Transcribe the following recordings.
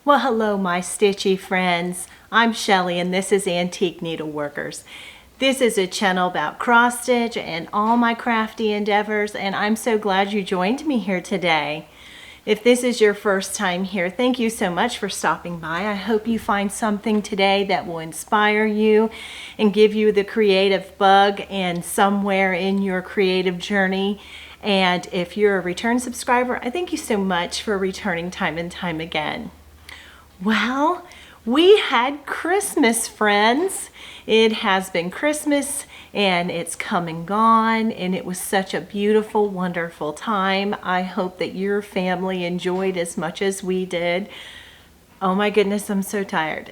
Well, hello, my stitchy friends. I'm Shelly, and this is Antique Needleworkers. This is a channel about cross stitch and all my crafty endeavors, and I'm so glad you joined me here today. If this is your first time here, thank you so much for stopping by. I hope you find something today that will inspire you and give you the creative bug and somewhere in your creative journey. And if you're a return subscriber, I thank you so much for returning time and time again. Well, we had Christmas, friends. It has been Christmas and it's come and gone, and it was such a beautiful, wonderful time. I hope that your family enjoyed as much as we did. Oh my goodness, I'm so tired.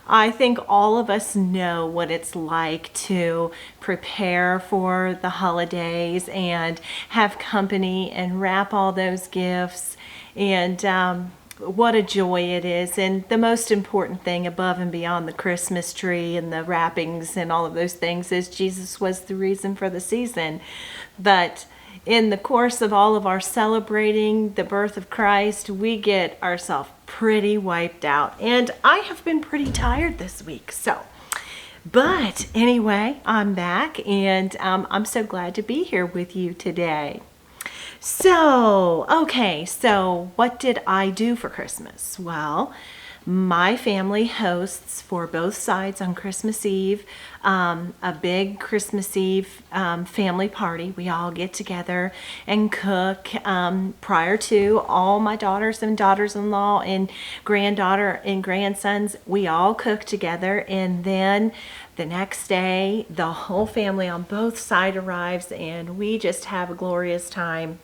I think all of us know what it's like to prepare for the holidays and have company and wrap all those gifts, and what a joy it is. And the most important thing above and beyond the Christmas tree and the wrappings and all of those things is Jesus was the reason for the season. But in the course of all of our celebrating the birth of Christ, we get ourselves pretty wiped out. And I have been pretty tired this week. But anyway, I'm back, and I'm so glad to be here with you today. So what did I do for Christmas? Well, my family hosts for both sides on Christmas Eve a big Christmas Eve family party. We all get together and cook prior to all my daughters and daughters-in-law and granddaughter and grandsons. We all cook together, and then the next day the whole family on both sides arrives, and we just have a glorious time.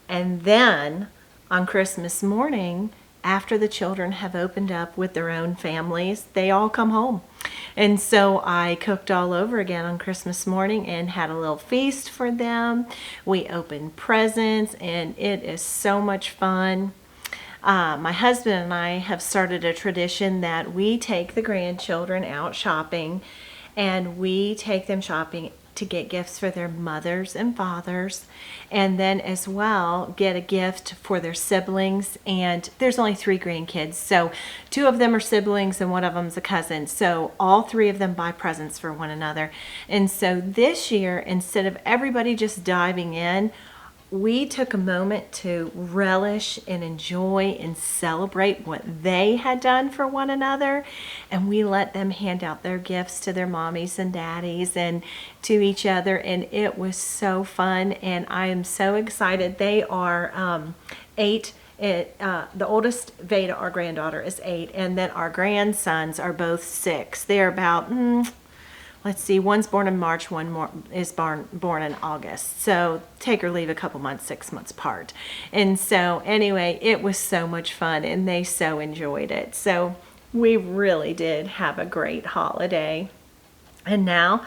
And then on Christmas morning, after the children have opened up with their own families, they all come home. And so I cooked all over again on Christmas morning and had a little feast for them. We opened presents, and it is so much fun. My husband and I have started a tradition that we take the grandchildren out shopping, and we take them shopping to get gifts for their mothers and fathers, and then as well get a gift for their siblings. And there's only 3 grandkids, so 2 of them are siblings and 1 of them's a cousin, so all 3 of them buy presents for one another. And so this year, instead of everybody just diving in, we took a moment to relish and enjoy and celebrate what they had done for one another, and we let them hand out their gifts to their mommies and daddies and to each other, and it was so fun. And I am so excited. They are 8. The oldest Veda, our granddaughter, is 8, and then our grandsons are both 6. They're about let's see, one's born in March, one is born in August. So take or leave a couple months, 6 months apart. And so anyway, it was so much fun, and they so enjoyed it. So we really did have a great holiday. And now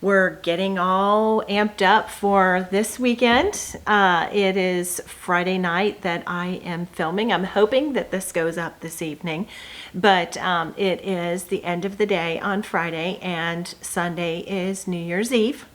we're getting all amped up for this weekend. It is Friday night that I am filming. I'm hoping that this goes up this evening, but it is the end of the day on Friday, and Sunday is New Year's Eve.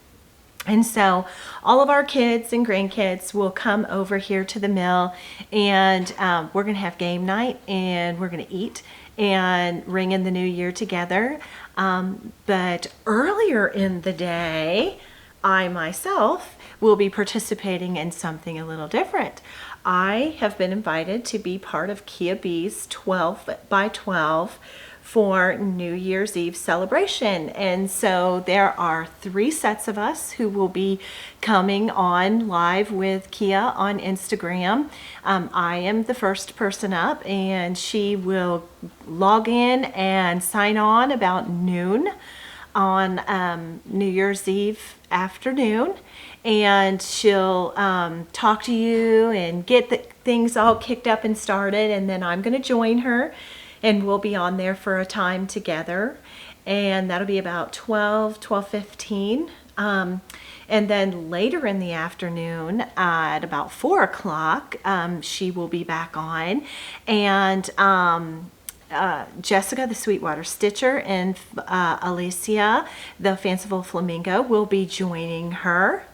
And so all of our kids and grandkids will come over here to the mill, and we're going to have game night, and we're going to eat and ring in the new year together. But earlier in the day, I myself will be participating in something a little different. I have been invited to be part of Kia B's 12 by 12 for New Year's Eve celebration. And so there are 3 sets of us who will be coming on live with Kia on Instagram. I am the first person up, and she will log in and sign on about noon on New Year's Eve afternoon, and she'll talk to you and get the things all kicked up and started, and then I'm going to join her, and we'll be on there for a time together, and that'll be about 12:15. And then later in the afternoon at about 4 o'clock, she will be back on, and Jessica, the Sweetwater Stitcher, and Alicia, the Fanciful Flamingo, will be joining her.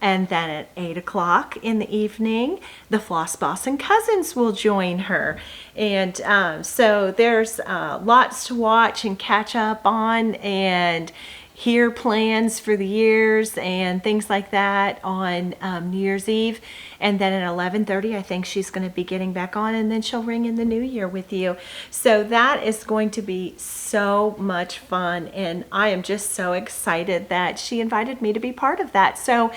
And then at 8 o'clock in the evening, the Floss Boss and Cousins will join her. And so there's lots to watch and catch up on and hear plans for the years and things like that on New Year's Eve. And then at 11:30, I think she's going to be getting back on, and then she'll ring in the new year with you. So that is going to be so much fun, and I am just so excited that she invited me to be part of that. So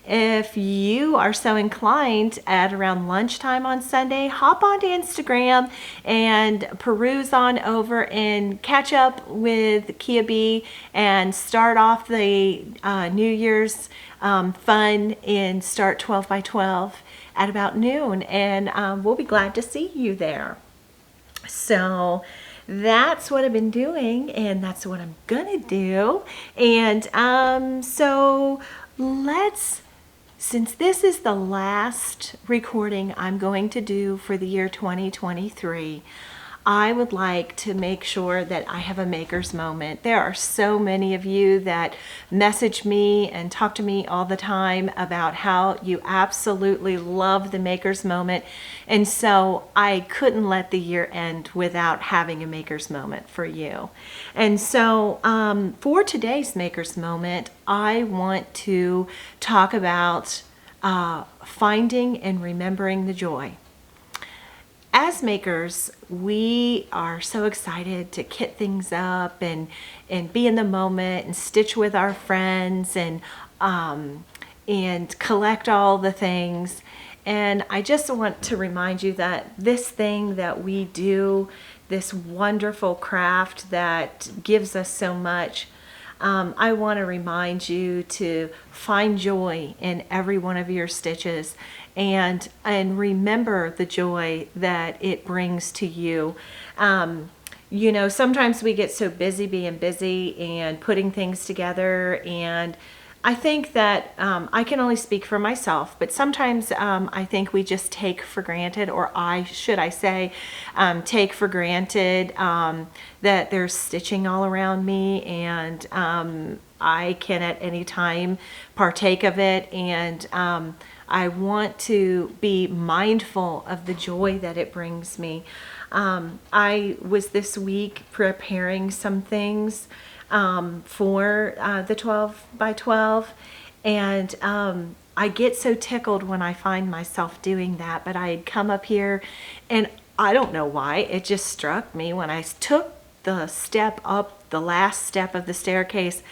if you are so inclined at around lunchtime on Sunday, hop onto Instagram and peruse on over and catch up with Kia B and start off the New Year's fun and start 12 by 12 at about noon, and we'll be glad to see you there. So that's what I've been doing, and that's what I'm gonna do. And so since this is the last recording I'm going to do for the year 2023, I would like to make sure that I have a maker's moment. There are so many of you that message me and talk to me all the time about how you absolutely love the maker's moment. And so I couldn't let the year end without having a maker's moment for you. And so for today's maker's moment, I want to talk about finding and remembering the joy. As makers, we are so excited to kit things up and be in the moment and stitch with our friends and collect all the things. And I just want to remind you that this thing that we do, this wonderful craft that gives us so much, I want to remind you to find joy in every one of your stitches and remember the joy that it brings to you. You know, sometimes we get so busy being busy and putting things together, and I think that I can only speak for myself, but sometimes I think we just take for granted, or should I say, take for granted that there's stitching all around me, and I can at any time partake of it, and I want to be mindful of the joy that it brings me. I was this week preparing some things for the 12 by 12, and I get so tickled when I find myself doing that. But I had come up here, and I don't know why, it just struck me when I took the step up, the last step of the staircase,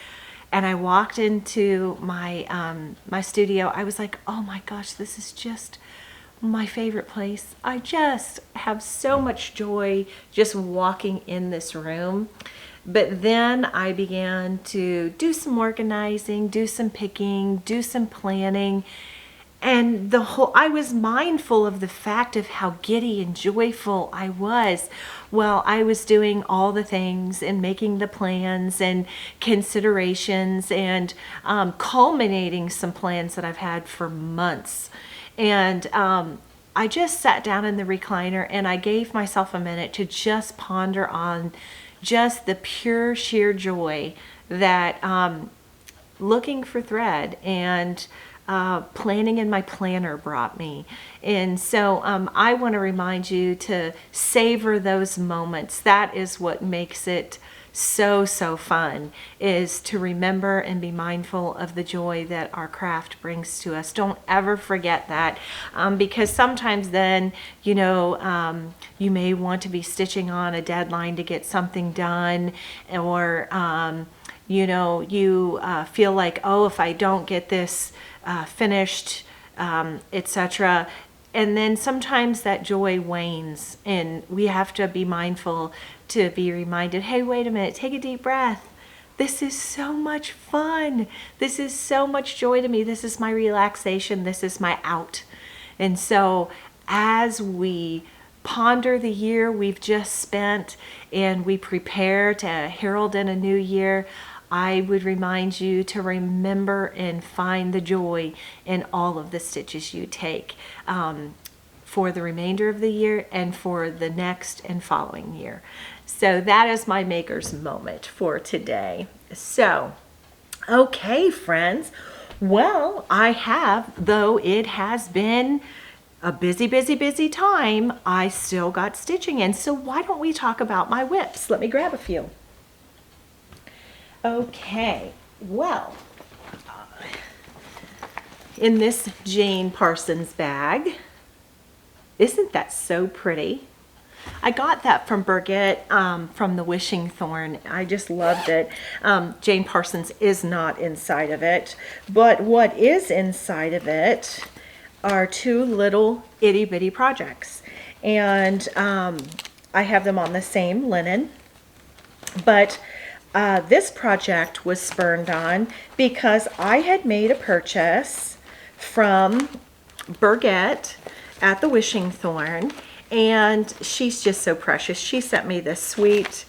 and I walked into my my studio. I was like, oh my gosh, this is just my favorite place. I just have so much joy just walking in this room. But then I began to do some organizing, do some picking, do some planning, and I was mindful of the fact of how giddy and joyful I was while I was doing all the things and making the plans and considerations and culminating some plans that I've had for months. And I just sat down in the recliner and I gave myself a minute to just ponder on just the pure sheer joy that looking for thread and planning in my planner brought me. And so I want to remind you to savor those moments. That is what makes it so fun, is to remember and be mindful of the joy that our craft brings to us. Don't ever forget that, because sometimes then, you know, you may want to be stitching on a deadline to get something done, or you know, you feel like, oh, if I don't get this finished, etc. And then sometimes that joy wanes, and we have to be mindful to be reminded, hey, wait a minute, take a deep breath. This is so much fun. This is so much joy to me. This is my relaxation. This is my out. And so as we ponder the year we've just spent and we prepare to herald in a new year, I would remind you to remember and find the joy in all of the stitches you take for the remainder of the year and for the next and following year. So that is my maker's moment for today. So, okay, friends, Well, I have, though it has been a busy, busy, busy time, I still got stitching in. So why don't we talk about my whips? Let me grab a few. Okay, well, in this Jane Parsons bag, isn't that so pretty? I got that from Burgett from the Wishing Thorn. I just loved it. Jane Parsons is not inside of it, but what is inside of it are two little itty bitty projects. And I have them on the same linen, but this project was spurned on because I had made a purchase from Burgett at the Wishing Thorn. And she's just so precious. She sent me this sweet,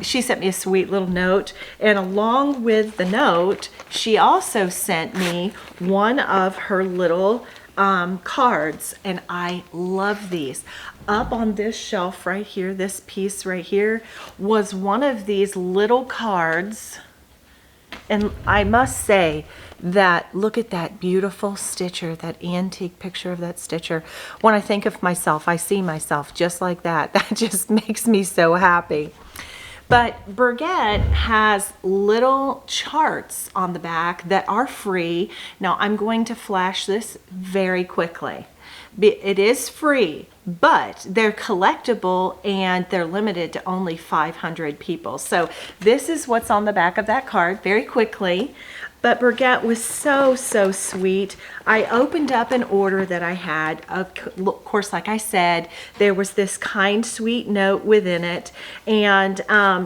she sent me a sweet little note. And along with the note, she also sent me one of her little cards. And I love these. Up on this shelf right here, this piece right here, was one of these little cards. And I must say that, look at that beautiful stitcher, that antique picture of that stitcher. When I think of myself, I see myself just like that. That just makes me so happy. But Burgett has little charts on the back that are free. Now I'm going to flash this very quickly. It is free, but they're collectible and they're limited to only 500 people. So this is what's on the back of that card very quickly. But Burgett was so, so sweet. I opened up an order that I had. Of course, like I said, there was this kind, sweet note within it. And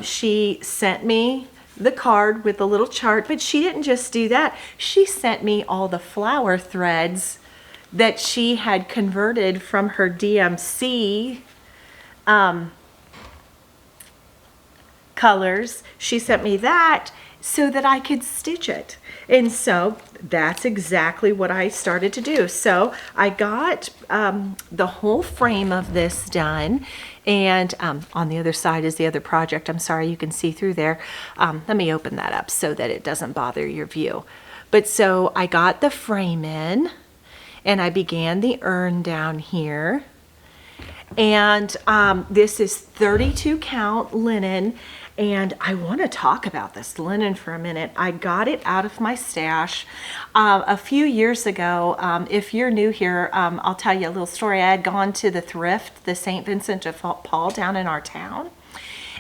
she sent me the card with the little chart, but she didn't just do that. She sent me all the flower threads that she had converted from her DMC colors. She sent me that so that I could stitch it. And so that's exactly what I started to do. So I got the whole frame of this done. And on the other side is the other project. I'm sorry, you can see through there. Let me open that up so that it doesn't bother your view. But so I got the frame in. And I began the urn down here. And this is 32 count linen. And I want to talk about this linen for a minute. I got it out of my stash a few years ago. If you're new here, I'll tell you a little story. I had gone to the thrift, the St. Vincent de Paul down in our town.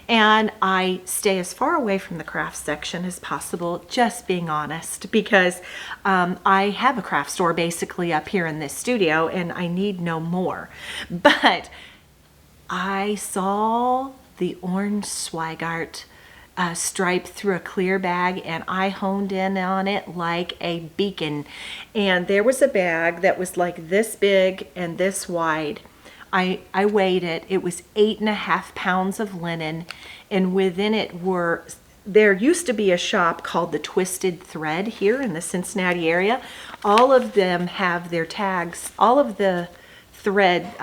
And I stay as far away from the craft section as possible, just being honest, because I have a craft store basically up here in this studio and I need no more. But I saw the orange Swigart stripe through a clear bag and I honed in on it like a beacon. And there was a bag that was like this big and this wide. I weighed it. It was 8.5 pounds of linen, and within it were, there used to be a shop called the Twisted Thread here in the Cincinnati area. All of them have their tags, all of the thread,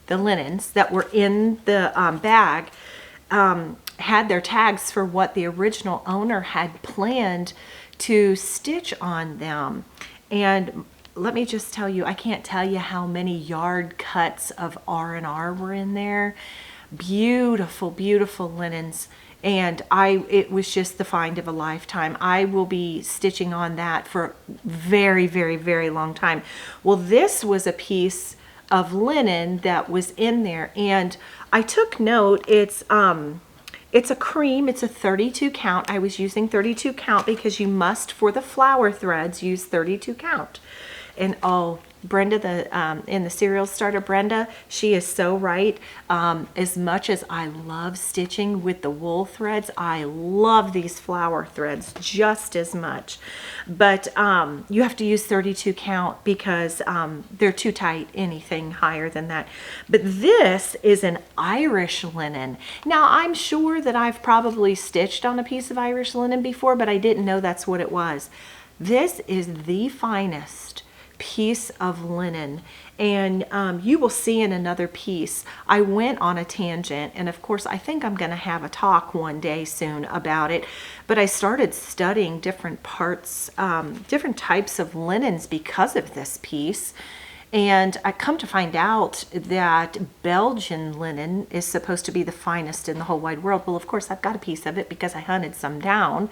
the linens that were in the bag had their tags for what the original owner had planned to stitch on them. And let me just tell you, I can't tell you how many yard cuts of R&R were in there. Beautiful, beautiful linens. And it was just the find of a lifetime. I will be stitching on that for a very, very, very long time. Well, this was a piece of linen that was in there. And I took note, it's a cream, it's a 32 count. I was using 32 count because you must, for the flower threads, use 32 count. And oh, Brenda, in the Serial Starter, Brenda, she is so right. As much as I love stitching with the wool threads, I love these flower threads just as much. But you have to use 32 count because they're too tight, anything higher than that. But this is an Irish linen. Now, I'm sure that I've probably stitched on a piece of Irish linen before, but I didn't know that's what it was. This is the finest piece of linen. And you will see in another piece, I went on a tangent, and of course I think I'm going to have a talk one day soon about it, but I started studying different parts, different types of linens because of this piece. And I come to find out that Belgian linen is supposed to be the finest in the whole wide world. Well, of course, I've got a piece of it because I hunted some down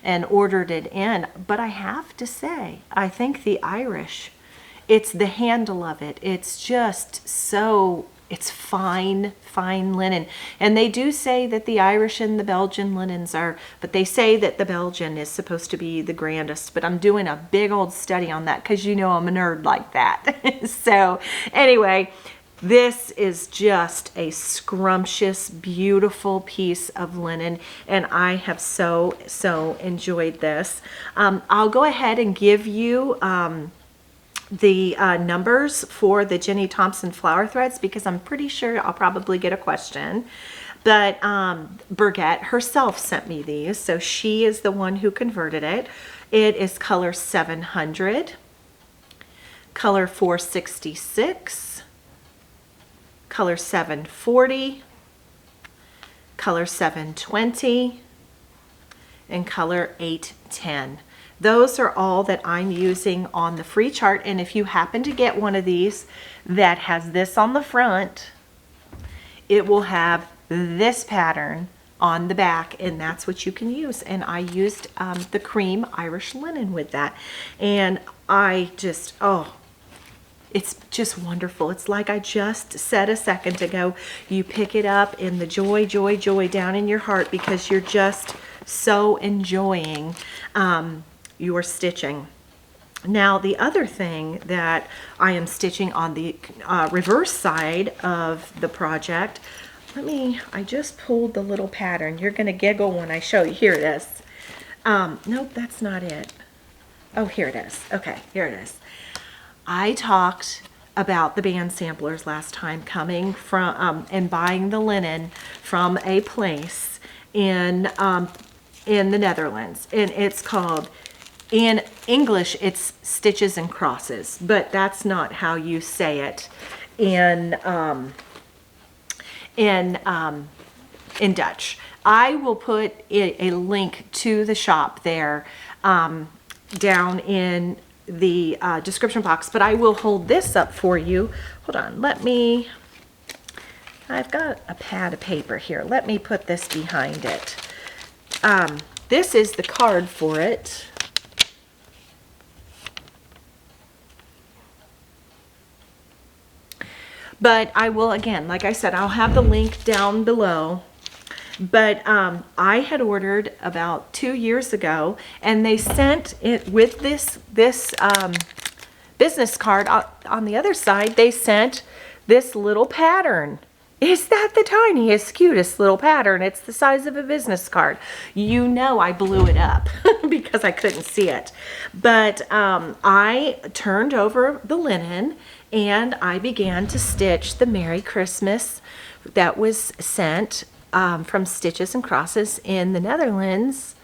and ordered it in. But I have to say, I think the Irish, it's the handle of it. It's just so, it's fine, fine linen. And they do say that the Irish and the Belgian linens are, but they say that the Belgian is supposed to be the grandest. But I'm doing a big old study on that because you know I'm a nerd like that. So anyway, this is just a scrumptious, beautiful piece of linen, and I have so enjoyed this. I'll go ahead and give you the numbers for the Jenny Thompson flower threads because I'm pretty sure I'll probably get a question. But Burgette herself sent me these, so she is the one who converted it. It is color 700, color 466, color 740, color 720, and color 810. Those are all that I'm using on the free chart, and if you happen to get one of these that has this on the front, it will have this pattern on the back, and that's what you can use. And I used the cream Irish linen with that, and I just, oh, it's just wonderful. It's like I just said a second ago, you pick it up in the joy, joy, joy down in your heart because you're just so enjoying your stitching. Now the other thing that I am stitching on the reverse side of the project, I just pulled the little pattern. You're gonna giggle when I show you. Here it is. Nope, that's not it. Oh, here it is. Okay, here it is. I talked about the band samplers last time, coming from and buying the linen from a place in the Netherlands, and it's called, in English, it's Stitches and Crosses, but that's not how you say it in Dutch. I will put a link to the shop there down in the description box, but I will hold this up for you. Hold on, I've got a pad of paper here. Let me put this behind it. This is the card for it. But I will, again, like I said, I'll have the link down below. But I had ordered about 2 years ago, and they sent it with this business card. On the other side, they sent this little pattern. Is that the tiniest, cutest little pattern? It's the size of a business card. You know I blew it up because I couldn't see it. But I turned over the linen, and I began to stitch the Merry Christmas that was sent from Stitches and Crosses in the Netherlands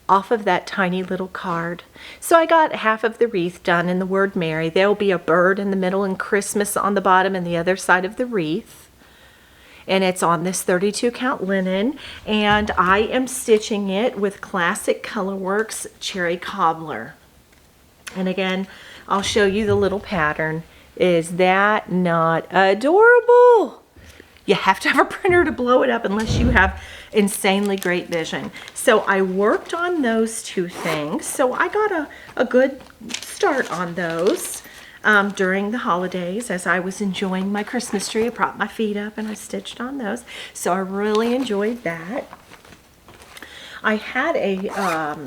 off of that tiny little card. So I got half of the wreath done in the word Merry. There'll be a bird in the middle and Christmas on the bottom and the other side of the wreath. And it's on this 32 count linen, and I am stitching it with Classic Colorworks Cherry Cobbler. And again, I'll show you the little pattern. Is that not adorable? You have to have a printer to blow it up unless you have insanely great vision. So I worked on those two things. So I got a good start on those during the holidays as I was enjoying my Christmas tree. I propped my feet up and I stitched on those. So I really enjoyed that. I had a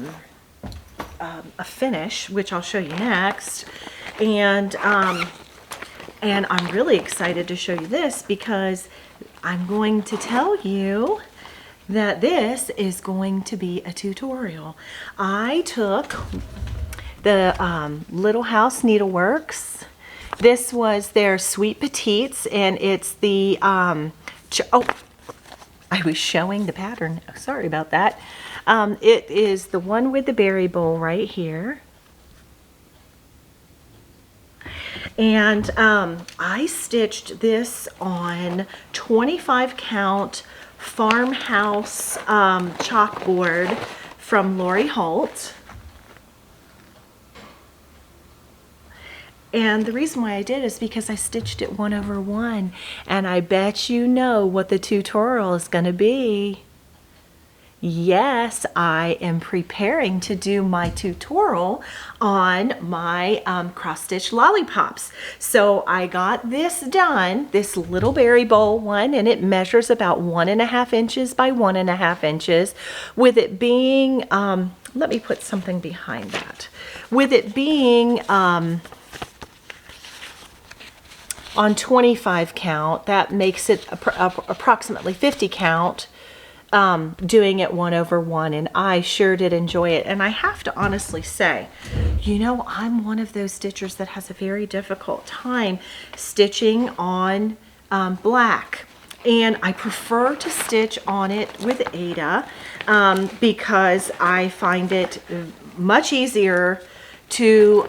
finish, which I'll show you next. And I'm really excited to show you this because I'm going to tell you that this is going to be a tutorial. I took the Little House Needleworks. This was their Sweet Petites, and it's the, oh, I was showing the pattern. Sorry about that. It is the one with the berry bowl right here. And I stitched this on 25 count farmhouse chalkboard from Lori Holt. And the reason why I did is because I stitched it 1/1, and I bet you know what the tutorial is going to be. Yes, I am preparing to do my tutorial on my cross stitch lollipops. So I got this done, this little berry bowl one, and it measures about 1.5 inches by 1.5 inches, with it being, let me put something behind that, with it being on 25 count, that makes it approximately 50 count, doing it 1/1, and I sure did enjoy it. And I have to honestly say, you know, I'm one of those stitchers that has a very difficult time stitching on black, and I prefer to stitch on it with Ada because I find it much easier to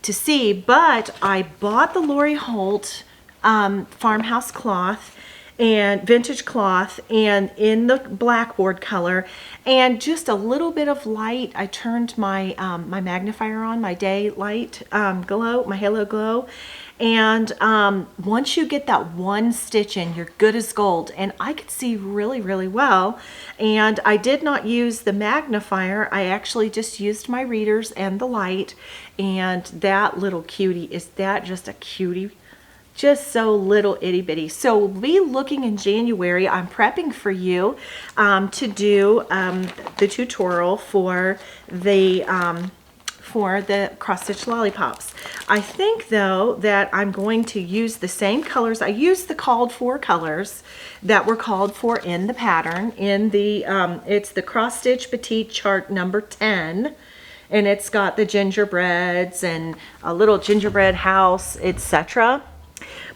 see. But I bought the Lori Holt farmhouse cloth and vintage cloth, and in the blackboard color, and just a little bit of light. I turned my my magnifier on, my daylight glow, my halo glow, and once you get that one stitch in, you're good as gold. And I could see really, really well, and I did not use the magnifier. I actually just used my readers and the light, and that little cutie, is that just a cutie? Just so little itty bitty. So we'll be looking in January. I'm prepping for you to do the tutorial for the cross stitch lollipops. I think though that I'm going to use the same colors. I used the called for colors that were called for in the pattern. In the it's the cross stitch petite chart number 10. And it's got the gingerbreads and a little gingerbread house, etc.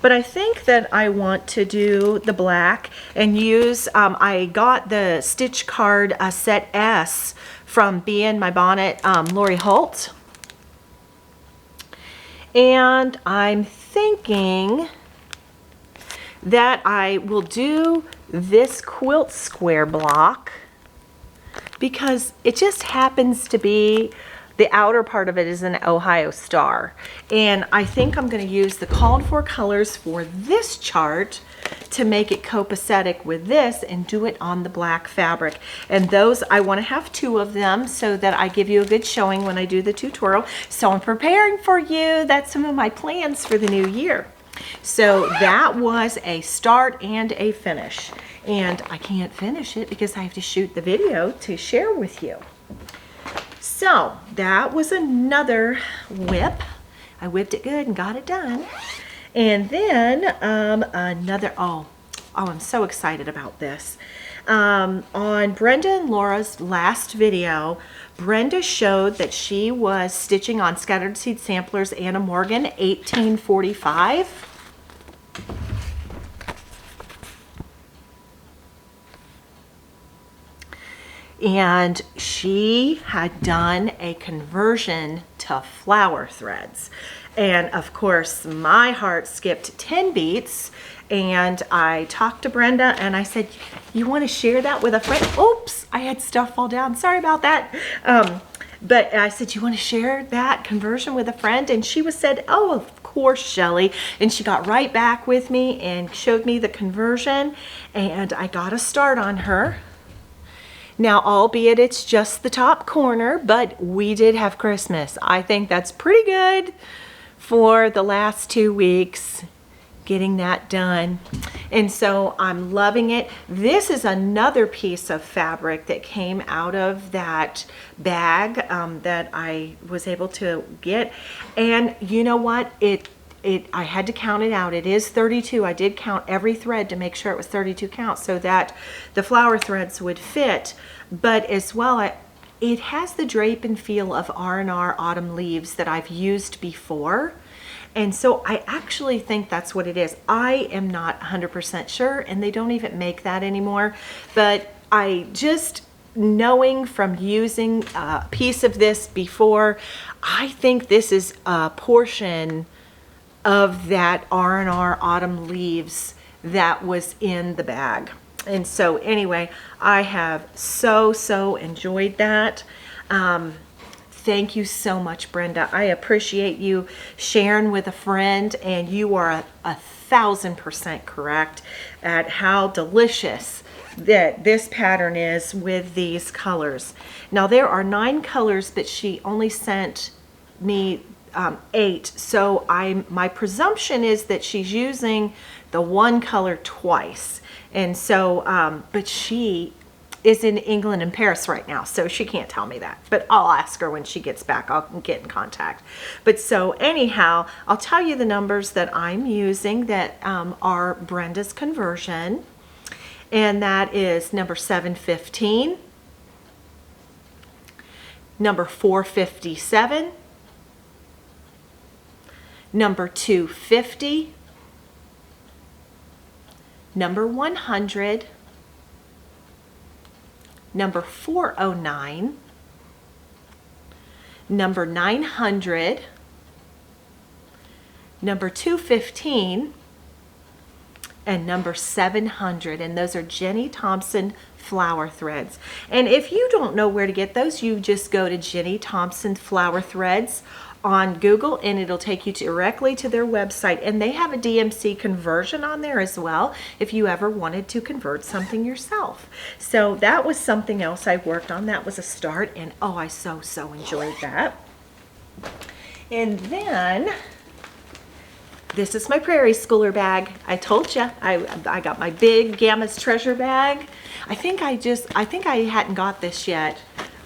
But I think that I want to do the black and use, I got the stitch card set S from Bee in My Bonnet, Lori Holt. And I'm thinking that I will do this quilt square block because it just happens to be, the outer part of it is an Ohio star. And I think I'm going to use the called for colors for this chart to make it copacetic with this and do it on the black fabric. And those, I want to have 2 of them so that I give you a good showing when I do the tutorial. So I'm preparing for you. That's some of my plans for the new year. So that was a start and a finish. And I can't finish it because I have to shoot the video to share with you. So that was another whip. I whipped it good and got it done. And then another, oh, I'm so excited about this. On Brenda and Laura's last video, Brenda showed that she was stitching on Scattered Seed Samplers Anna Morgan 1845. And she had done a conversion to flower threads. And of course, my heart skipped 10 beats. And I talked to Brenda and I said, you want to share that with a friend? Oops, I had stuff fall down. Sorry about that. But I said, you want to share that conversion with a friend? And she said, oh, of course, Shelly. And she got right back with me and showed me the conversion. And I got a start on her. Now, albeit it's just the top corner, but we did have Christmas. I think that's pretty good for the last 2 weeks, getting that done. And so I'm loving it. This is another piece of fabric that came out of that bag that I was able to get. And you know what? I had to count it out. It is 32. I did count every thread to make sure it was 32 counts so that the flower threads would fit. But as well, it has the drape and feel of R&R Autumn Leaves that I've used before. And so I actually think that's what it is. I am not 100% sure, and they don't even make that anymore. But I just knowing from using a piece of this before, I think this is a portion of that R&R Autumn Leaves that was in the bag. And so anyway, I have so enjoyed that. Thank you so much, Brenda. I appreciate you sharing with a friend, and you are 1,000% correct at how delicious that this pattern is with these colors. Now there are 9 colors, but she only sent me 8, so my presumption is that she's using the one color twice. And so but she is in England and Paris right now, so she can't tell me that, but I'll ask her when she gets back. I'll get in contact. But so anyhow, I'll tell you the numbers that I'm using that are Brenda's conversion, and that is number 715, number 457, number 250, number 100, number 409, number 900, number 215, and number 700. And those are Jenny Thompson flower threads. And if you don't know where to get those, you just go to Jenny Thompson flower threads on Google, and it'll take you directly to their website. And they have a DMC conversion on there as well if you ever wanted to convert something yourself. So that was something else I worked on. That was a start, and oh, I so enjoyed that. And then this is my Prairie Schooler bag. I told you I got my big Gamma's Treasure bag. I think I hadn't got this yet.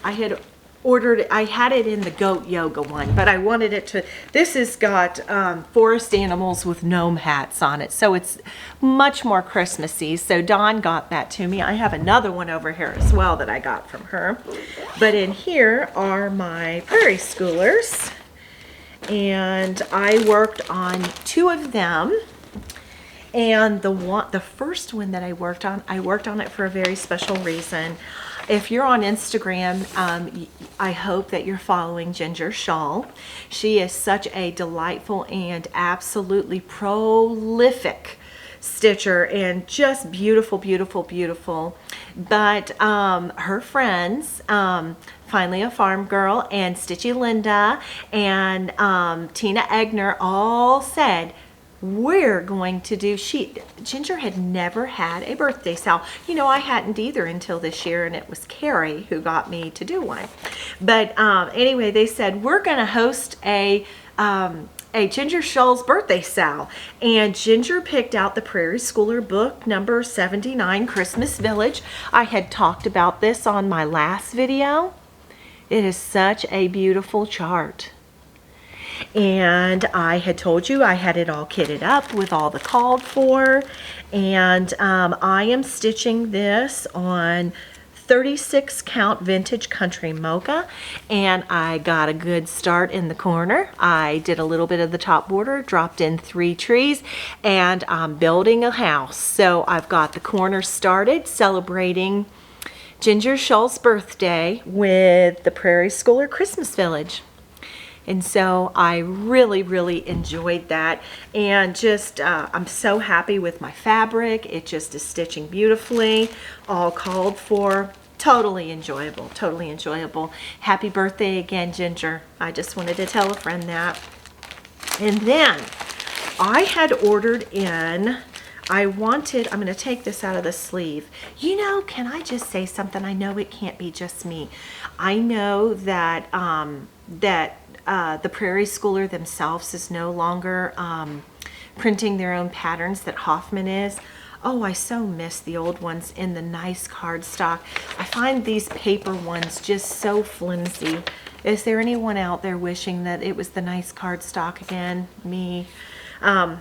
I had ordered, I had it in the goat yoga one, but I wanted it to, this has got forest animals with gnome hats on it, so it's much more Christmassy. So Dawn got that to me. I have another one over here as well that I got from her. But in here are my Prairie Schoolers, and I worked on 2 of them. And the first one that I worked on it for a very special reason. If you're on Instagram, I hope that you're following Ginger Shawl. She is such a delightful and absolutely prolific stitcher, and just beautiful. But her friends, Finally a Farm Girl and Stitchy Linda and Tina Egner all said, we're going to do, Ginger had never had a birthday sal. You know, I hadn't either until this year, and it was Carrie who got me to do one. But anyway, they said, we're going to host a Ginger Shawl's birthday sal. And Ginger picked out the Prairie Schooler book number 79, Christmas Village. I had talked about this on my last video. It is such a beautiful chart. And I had told you I had it all kitted up with all the called for, and I am stitching this on 36 count vintage country mocha, and I got a good start in the corner. I did a little bit of the top border, dropped in 3 trees, and I'm building a house. So I've got the corner started, celebrating Ginger Shawl's birthday with the Prairie Schooler Christmas Village. And so I really enjoyed that, and just I'm so happy with my fabric. It just is stitching beautifully, all called for. Totally enjoyable, totally enjoyable. Happy birthday again, Ginger. I just wanted to tell a friend that. And then I had ordered in, I'm going to take this out of the sleeve. You know, can I just say something? I know it can't be just me. I know that the Prairie Schooler themselves is no longer printing their own patterns, that Hoffman is. Oh, I so miss the old ones in the nice cardstock. I find these paper ones just so flimsy. Is there anyone out there wishing that it was the nice cardstock again? Me. But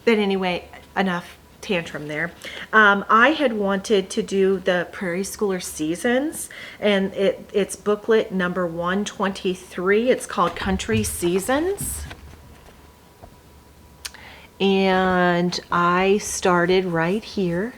anyway, enough tantrum there. I had wanted to do the Prairie Schooler Seasons, and it's booklet number 123. It's called Country Seasons. And I started right here.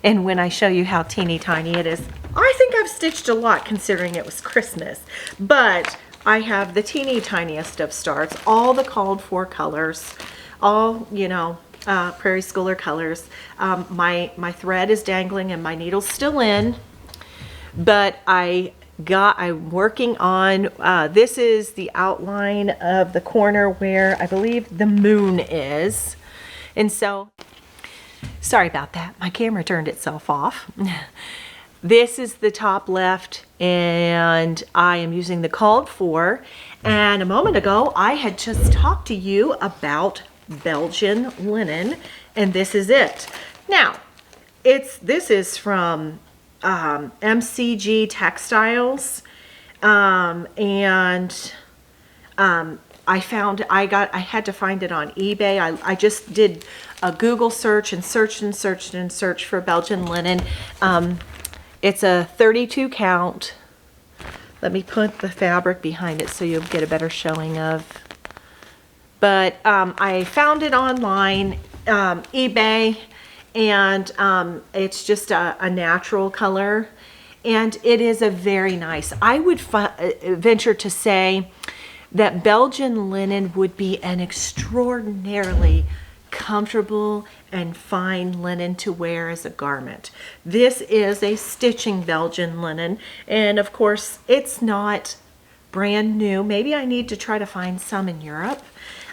And when I show you how teeny tiny it is, I think I've have stitched a lot considering it was Christmas, but I have the teeny tiniest of starts, all the called for colors, all, you know, Prairie Schooler colors. My thread is dangling and my needle's still in, but I'm working on, this is the outline of the corner where I believe the moon is. And so, sorry about that, my camera turned itself off. This is the top left, and I am using the called for. And a moment ago, I had just talked to you about Belgian linen, and this is it. Now, this is from MCG Textiles, and I had to find it on eBay. I just did a Google search and searched for Belgian linen. It's a 32 count. Let me put the fabric behind it so you'll get a better showing of. But I found it online, eBay, and it's just a natural color. And it is a very nice, I would venture to say that Belgian linen would be an extraordinarily comfortable and fine linen to wear as a garment. This is a stitching Belgian linen, and of course it's not brand new. Maybe I need to try to find some in Europe,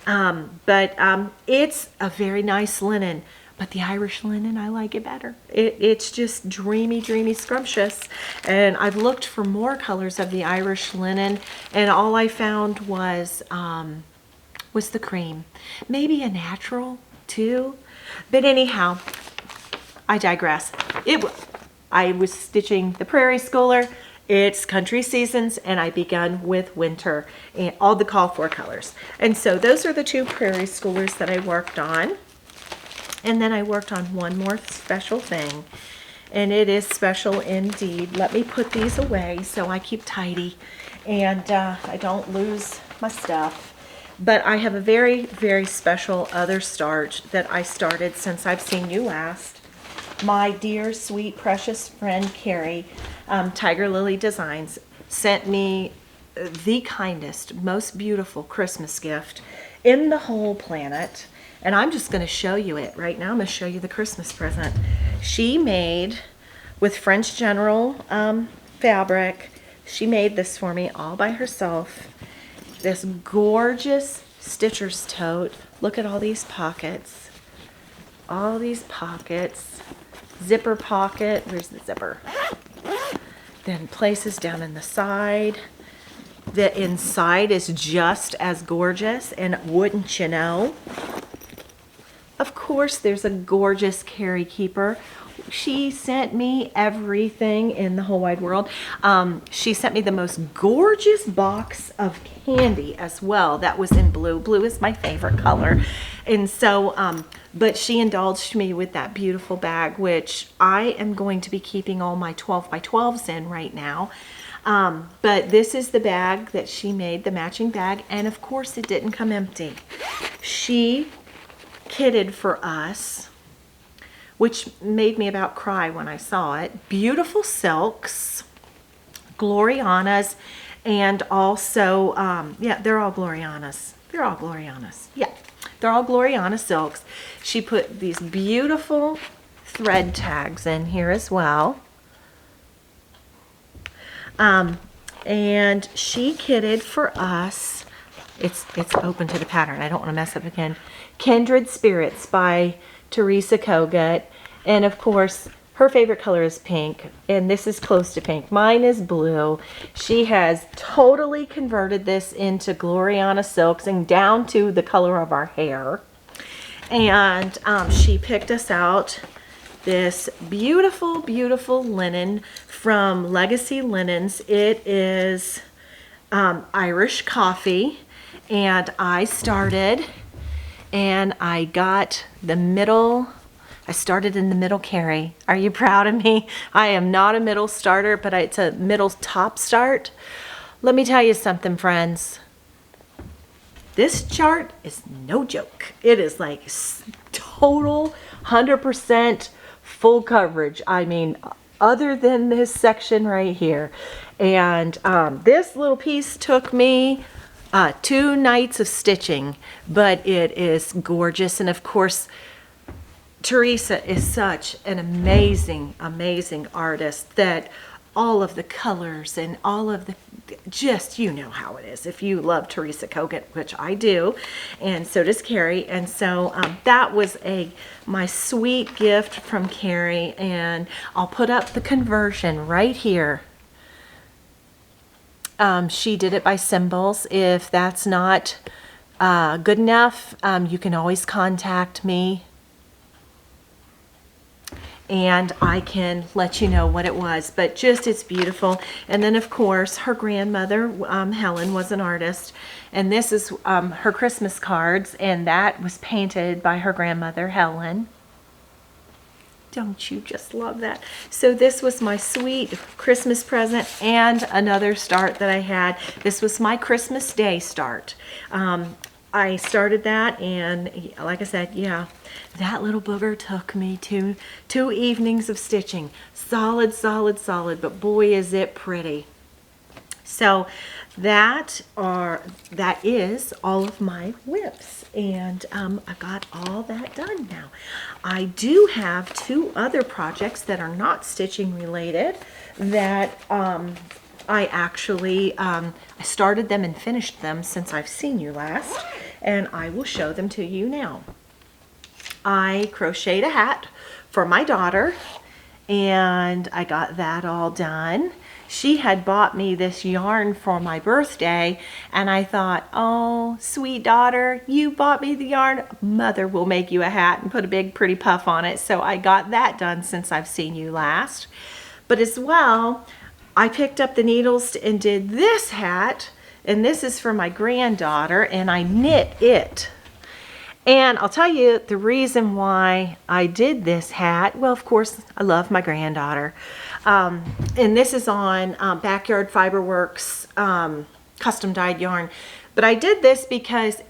but it's a very nice linen. But the Irish linen, I like it better. It's just dreamy, dreamy, scrumptious. And I've looked for more colors of the Irish linen, and all I found was the cream. Maybe a natural too. But anyhow, I digress. I was stitching the Prairie Schooler. It's country seasons, and I begun with winter and all the call for colors. And so those are the two Prairie Schoolers that I worked on. And then I worked on one more special thing, and it is special indeed. Let me put these away so I keep tidy and I don't lose my stuff. But I have a very, very special other start that I started since I've seen you last. My dear, sweet, precious friend Carrie, Tiger Lily Designs, sent me the kindest, most beautiful Christmas gift in the whole planet. And I'm just going to show you it right now. I'm going to show you the Christmas present. She made, with French General fabric, she made this for me all by herself. This gorgeous Stitcher's tote. Look at all these pockets. All these pockets. Zipper pocket. Where's the zipper? Then places down in the side. The inside is just as gorgeous, and wouldn't you know? Of course, there's a gorgeous Carrie keeper. She sent me everything in the whole wide world. She sent me the most gorgeous box of candy as well. That was in blue. Blue is my favorite color. And so, but she indulged me with that beautiful bag, which I am going to be keeping all my 12 by 12s in right now. But this is the bag that she made, the matching bag. And of course, it didn't come empty. She kitted for us, which made me about cry when I saw it. Beautiful silks, Glorianas, and also, yeah, they're all Glorianas. They're all Glorianas. Yeah, they're all Gloriana silks. She put these beautiful thread tags in here as well. And she kitted for us, it's open to the pattern, I don't want to mess up again, Kindred Spirits by Teresa Kogut. And of course, her favorite color is pink, and this is close to pink. Mine is blue. She has totally converted this into Gloriana silks and down to the color of our hair. And she picked us out this beautiful, beautiful linen from Legacy Linens. It is Irish coffee, and I started, and I got the middle. I started in the middle carry. Are you proud of me? I am not a middle starter, but it's a middle top start. Let me tell you something, friends. This chart is no joke. It is like total 100% full coverage. I mean, other than this section right here. And this little piece took me 2 nights of stitching, but it is gorgeous. And of course, Teresa is such an amazing, amazing artist that all of the colors and all of the, just, you know how it is if you love Teresa Kogut, which I do, and so does Carrie. And so that was my sweet gift from Carrie, and I'll put up the conversion right here. She did it by symbols. If that's not good enough, you can always contact me and I can let you know what it was. But just, it's beautiful. And then of course her grandmother, Helen, was an artist, and this is her Christmas cards, and that was painted by her grandmother, Helen. Don't you just love that? So this was my sweet Christmas present, and another start that I had. This was my Christmas Day start. I started that, and like I said, yeah, that little booger took me two evenings of stitching. Solid, solid, solid, but boy is it pretty. So that is all of my whips, and I got all that done now. I do have 2 other projects that are not stitching related that I actually I started them and finished them since I've seen you last, and I will show them to you now. I crocheted a hat for my daughter, and I got that all done. She had bought me this yarn for my birthday, and I thought, oh, sweet daughter, you bought me the yarn. Mother will make you a hat and put a big pretty puff on it. So I got that done since I've seen you last. But as well, I picked up the needles and did this hat, and this is for my granddaughter, and I knit it. And I'll tell you the reason why I did this hat. Well, of course, I love my granddaughter. And this is on Backyard Fiberworks custom dyed yarn. But I did this because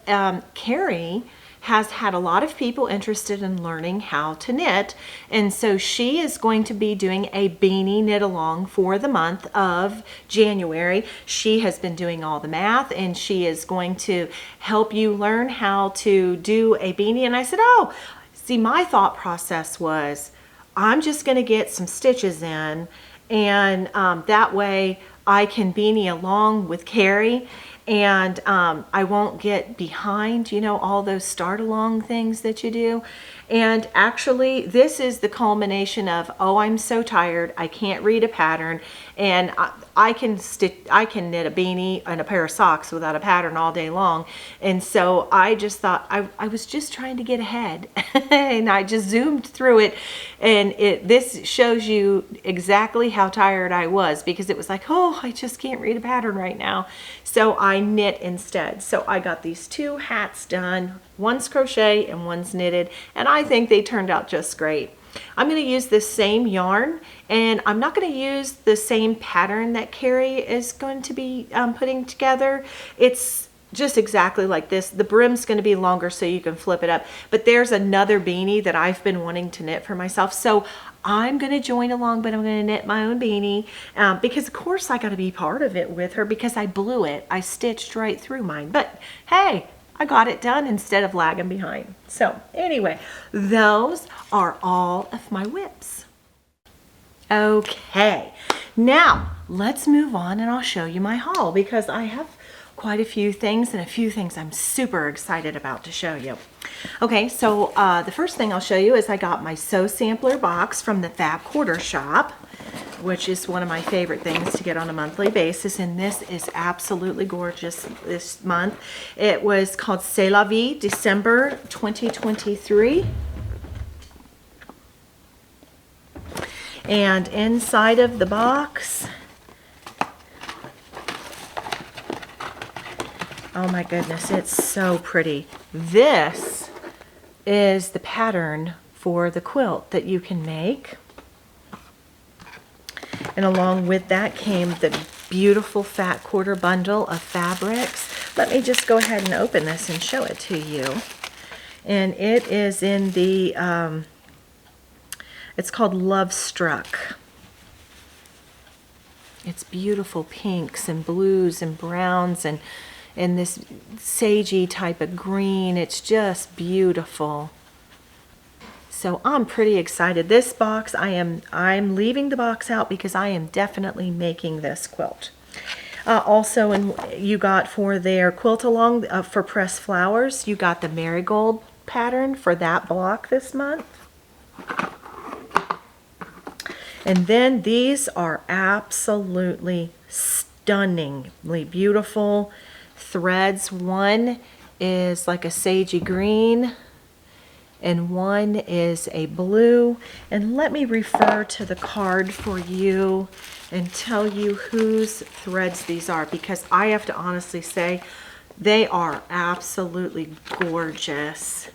Carrie has had a lot of people interested in learning how to knit, and so she is going to be doing a beanie knit along for the month of January. She has been doing all the math, and she is going to help you learn how to do a beanie. And I said, oh, see, my thought process was, I'm just going to get some stitches in, and that way I can beanie along with Carrie, and I won't get behind, you know, all those start along things that you do. And actually, this is the culmination of, oh, I'm so tired, I can't read a pattern, and I can knit a beanie and a pair of socks without a pattern all day long. And so I just thought, I was just trying to get ahead, and I just zoomed through it, and this shows you exactly how tired I was, because it was like, oh, I just can't read a pattern right now. So I knit instead. So I got these 2 hats done. One's crochet and one's knitted, and I think they turned out just great. I'm going to use this same yarn, and I'm not going to use the same pattern that Carrie is going to be putting together. It's just exactly like this. The brim's going to be longer so you can flip it up, but there's another beanie that I've been wanting to knit for myself, so I'm going to join along, but I'm going to knit my own beanie because of course I got to be part of it with her, because I blew it. I stitched right through mine, but hey, I got it done instead of lagging behind. So anyway, those are all of my whips. Okay, now let's move on, and I'll show you my haul, because I have quite a few things, and a few things I'm super excited about to show you. Okay, so the first thing I'll show you is I got my Sew Sampler box from the Fab Quarter Shop, which is one of my favorite things to get on a monthly basis, and this is absolutely gorgeous this month. It was called C'est la Vie, December 2023. And inside of the box, oh my goodness, it's so pretty. This is the pattern for the quilt that you can make. And along with that came the beautiful Fat Quarter bundle of fabrics. Let me just go ahead and open this and show it to you. And it is in the, it's called Love Struck. It's beautiful pinks and blues and browns and this sagey type of green. It's just beautiful. So I'm pretty excited. This box, I'm leaving the box out because I am definitely making this quilt. Also, you got for their quilt along for pressed flowers, you got the marigold pattern for that block this month. And then these are absolutely stunningly beautiful threads. One is like a sagey green and one is a blue. And let me refer to the card for you and tell you whose threads these are, because I have to honestly say they are absolutely gorgeous.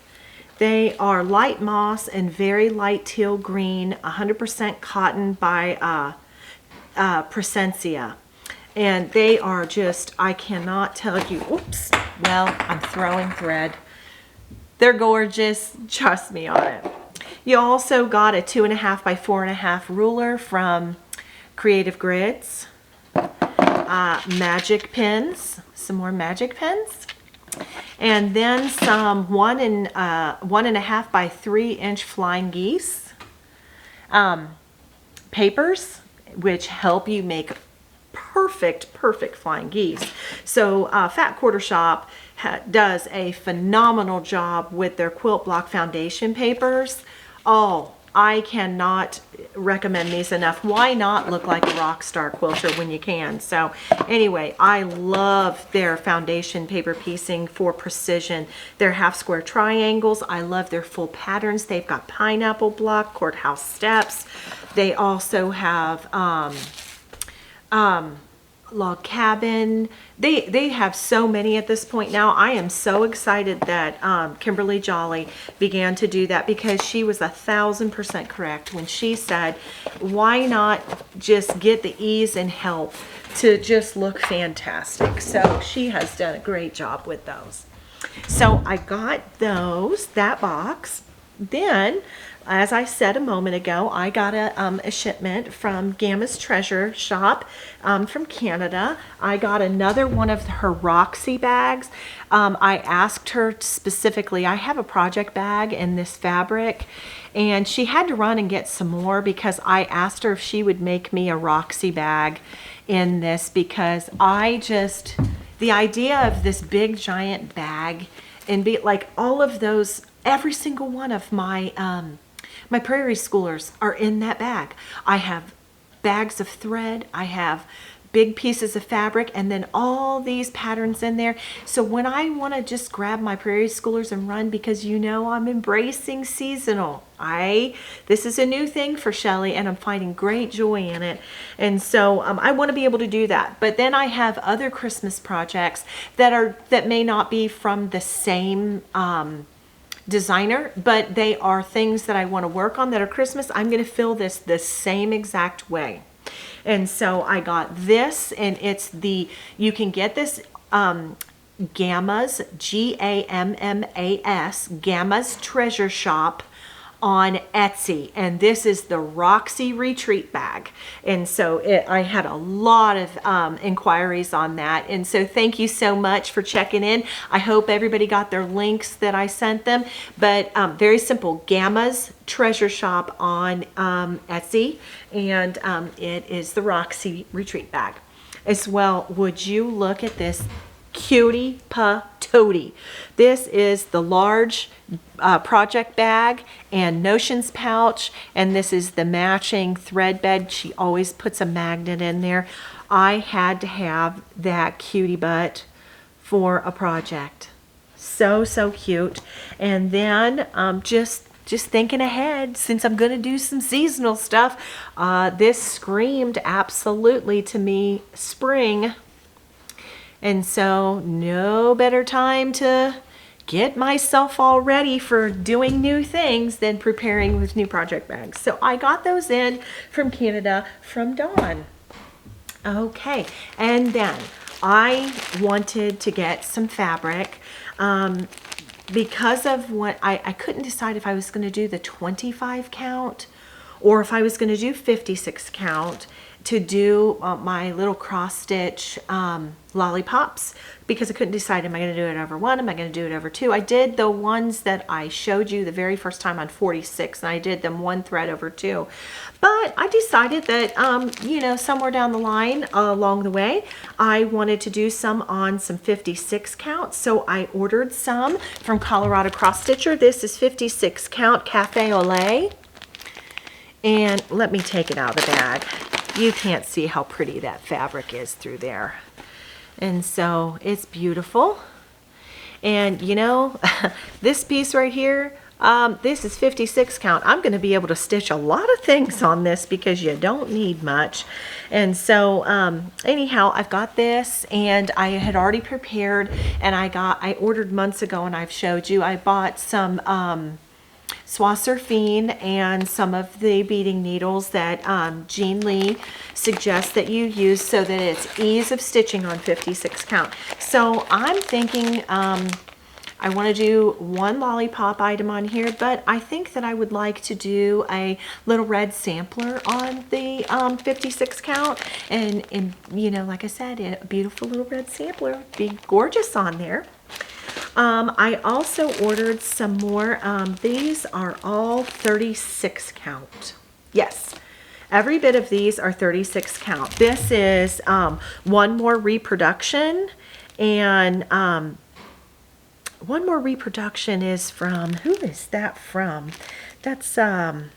They are light moss and very light teal green, 100% cotton by Presencia. And they are just, I cannot tell you, oops, well, I'm throwing thread. They're gorgeous, trust me on it. You also got a 2.5 by 4.5 ruler from Creative Grids. Magic pins, some more magic pins. And then some 1.5 by 3-inch flying geese. Papers, which help you make perfect flying geese. So Fat Quarter Shop does a phenomenal job with their quilt block foundation papers. Oh, I cannot recommend these enough. Why not look like a rock star quilter when you can? So anyway, I love their foundation paper piecing for precision. Their half square triangles, I love their full patterns. They've got pineapple block, courthouse steps. They also have log cabin. They have so many at this point now. I am so excited that Kimberly Jolly began to do that, because she was 1,000% correct when she said, why not just get the ease and help to just look fantastic. So she has done a great job with those. So I got that box. Then, as I said a moment ago, I got a shipment from Gamma's Treasure Shop from Canada. I got another one of her Roxy bags. I asked her specifically, I have a project bag in this fabric, and she had to run and get some more because I asked her if she would make me a Roxy bag in this, because the idea of this big giant bag and be like all of those, every single one of my my prairie schoolers are in that bag. I have bags of thread, I have big pieces of fabric, and then all these patterns in there. So when I want to just grab my prairie schoolers and run, because you know I'm embracing seasonal. This is a new thing for Shelly, and I'm finding great joy in it. And so I want to be able to do that. But then I have other Christmas projects that may not be from the same designer, but they are things that I want to work on that are Christmas. I'm going to fill this the same exact way. And so I got this, and you can get this Gamma's, Gammas, Gamma's Treasure Shop on Etsy, and this is the Roxy Retreat bag. And so I had a lot of inquiries on that, and so thank you so much for checking in. I hope everybody got their links that I sent them. But very simple, Gamma's Treasure Shop on Etsy, and it is the Roxy Retreat bag as well. Would you look at this cutie patootie? This is the large project bag and notions pouch, and this is the matching thread bed. She always puts a magnet in there. I had to have that cutie butt for a project. So cute. And then just thinking ahead, since I'm going to do some seasonal stuff, this screamed absolutely to me spring. And so no better time to get myself all ready for doing new things than preparing with new project bags. So I got those in from Canada from Dawn. Okay, and then I wanted to get some fabric because of what I couldn't decide if I was going to do the 25 count or if I was going to do 56 count. to do my little cross stitch lollipops, because I couldn't decide, am I going to do it over one, am I going to do it over two? I did the ones that I showed you the very first time on 46, and I did them one thread over two. But I decided that, you know, somewhere down the line, along the way, I wanted to do some on some 56 count. So I ordered some from Colorado Cross Stitcher. This is 56 count Cafe au lait. And let me take it out of the bag. You can't see how pretty that fabric is through there. And so it's beautiful. And you know, this piece right here, this is 56 count. I'm going to be able to stitch a lot of things on this because you don't need much. And so anyhow, I've got this, and I had already prepared, and I ordered months ago, and I've showed you, I bought some soie surfine and some of the beading needles that Jean Lee suggests that you use so that it's ease of stitching on 56 count. So I'm thinking I want to do one lollipop item on here, but I think that I would like to do a little red sampler on the 56 count, and you know, like I said, a beautiful little red sampler would be gorgeous on there. I also ordered some more. These are all 36 count. Yes, every bit of these are 36 count. This is one more reproduction, and one more reproduction is from, who is that from? That's, oh,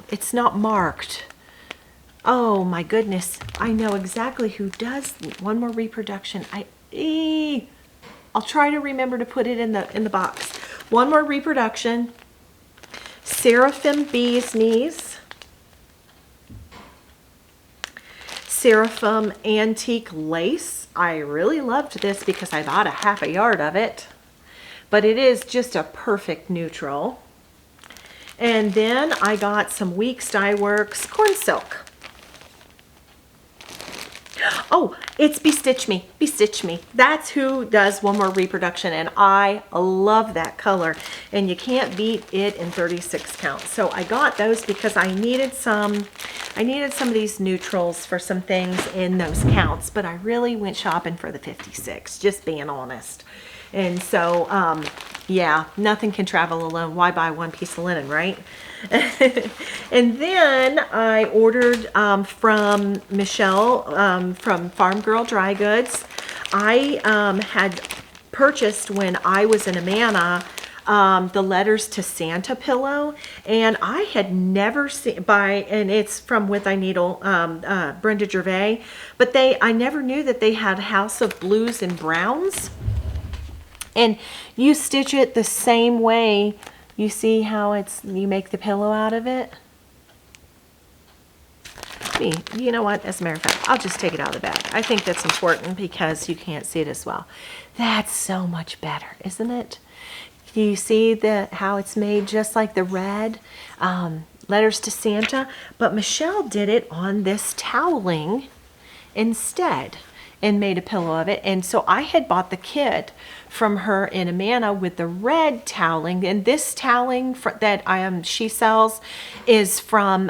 it's not marked. Oh my goodness, I know exactly who does one more reproduction. I'll try to remember to put it in the box. One more reproduction, Seraphim Bee's Knees, Seraphim Antique Lace. I really loved this because I bought a half a yard of it, but it is just a perfect neutral. And then I got some Weeks Dye Works Corn Silk. Oh, it's Bestitch Me, Bestitch Me. That's who does one more reproduction, and I love that color, and you can't beat it in 36 count. So I got those because I needed some of these neutrals for some things in those counts, but I really went shopping for the 56, just being honest. And so, yeah, nothing can travel alone. Why buy one piece of linen, right? And then I ordered from Michelle from Farm Girl Dry Goods. I had purchased, when I was in Amana, the Letters to Santa pillow, and I had never seen and it's from With I Needle, Brenda Gervais, but I never knew that they had House of Blues and Browns, and you stitch it the same way. You see how you make the pillow out of it? You know what, as a matter of fact, I'll just take it out of the bag. I think that's important because you can't see it as well. That's so much better, isn't it? Do you see how it's made just like the red Letters to Santa? But Michelle did it on this toweling instead and made a pillow of it. And so I had bought the kit from her in Amana with the red toweling, and this toweling that she sells is from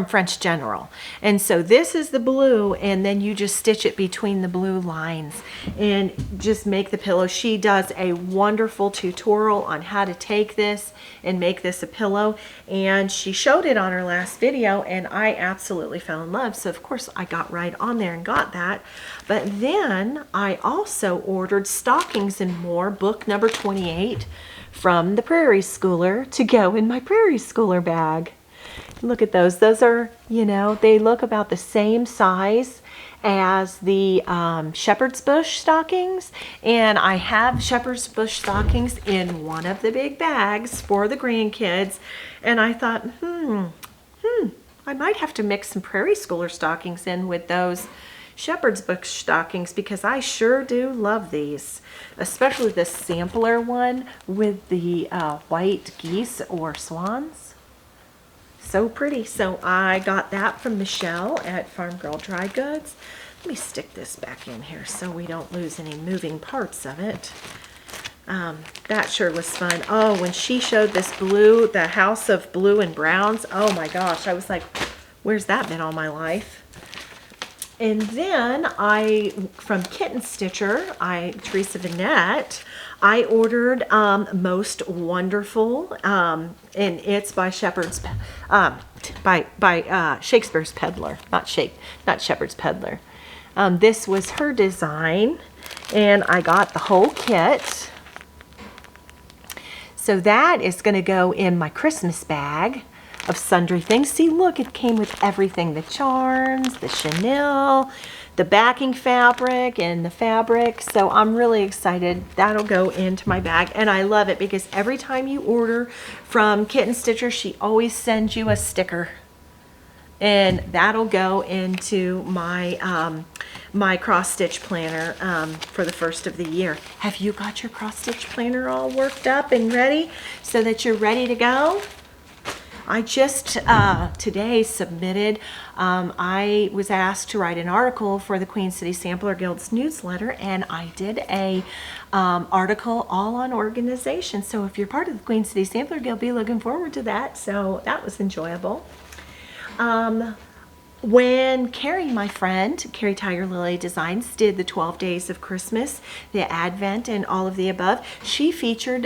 French General. And so this is the blue, and then you just stitch it between the blue lines and just make the pillow. She does a wonderful tutorial on how to take this and make this a pillow, and she showed it on her last video, and I absolutely fell in love. So of course I got right on there and got that. But then I also ordered Stockings and More, book number 28, from the Prairie Schooler to go in my Prairie Schooler bag. Look at those. Those are, you know, they look about the same size as the shepherd's bush stockings, and I have shepherd's bush stockings in one of the big bags for the grandkids, and I thought, I might have to mix some Prairie Schooler stockings in with those shepherd's bush stockings, because I sure do love these, especially the sampler one with the white geese or swans. So pretty. So I got that from Michelle at Farm Girl Dry Goods. Let me stick this back in here so we don't lose any moving parts of it. That sure was fun. Oh, when she showed this blue, the house of blue and browns, oh my gosh, I was like, where's that been all my life? And then from Kitten Stitcher, Teresa Vanette, I ordered Most Wonderful, and it's by Shakespeare's Peddler, not Shepherd's Peddler. This was her design, and I got the whole kit. So that is going to go in my Christmas bag of sundry things. See, look, it came with everything. The charms, the chenille, the backing fabric, and the fabric. So I'm really excited. That'll go into my bag. And I love it because every time you order from Kitten Stitcher, she always sends you a sticker. And that'll go into my my cross-stitch planner for the first of the year. Have you got your cross-stitch planner all worked up and ready so that you're ready to go? I just today submitted, I was asked to write an article for the Queen City Sampler Guild's newsletter, and I did a article all on organization. So if you're part of the Queen City Sampler Guild, be looking forward to that. So that was enjoyable. When Carrie, my friend, Carrie Tiger Lily Designs, did the 12 Days of Christmas, the Advent, and all of the above, she featured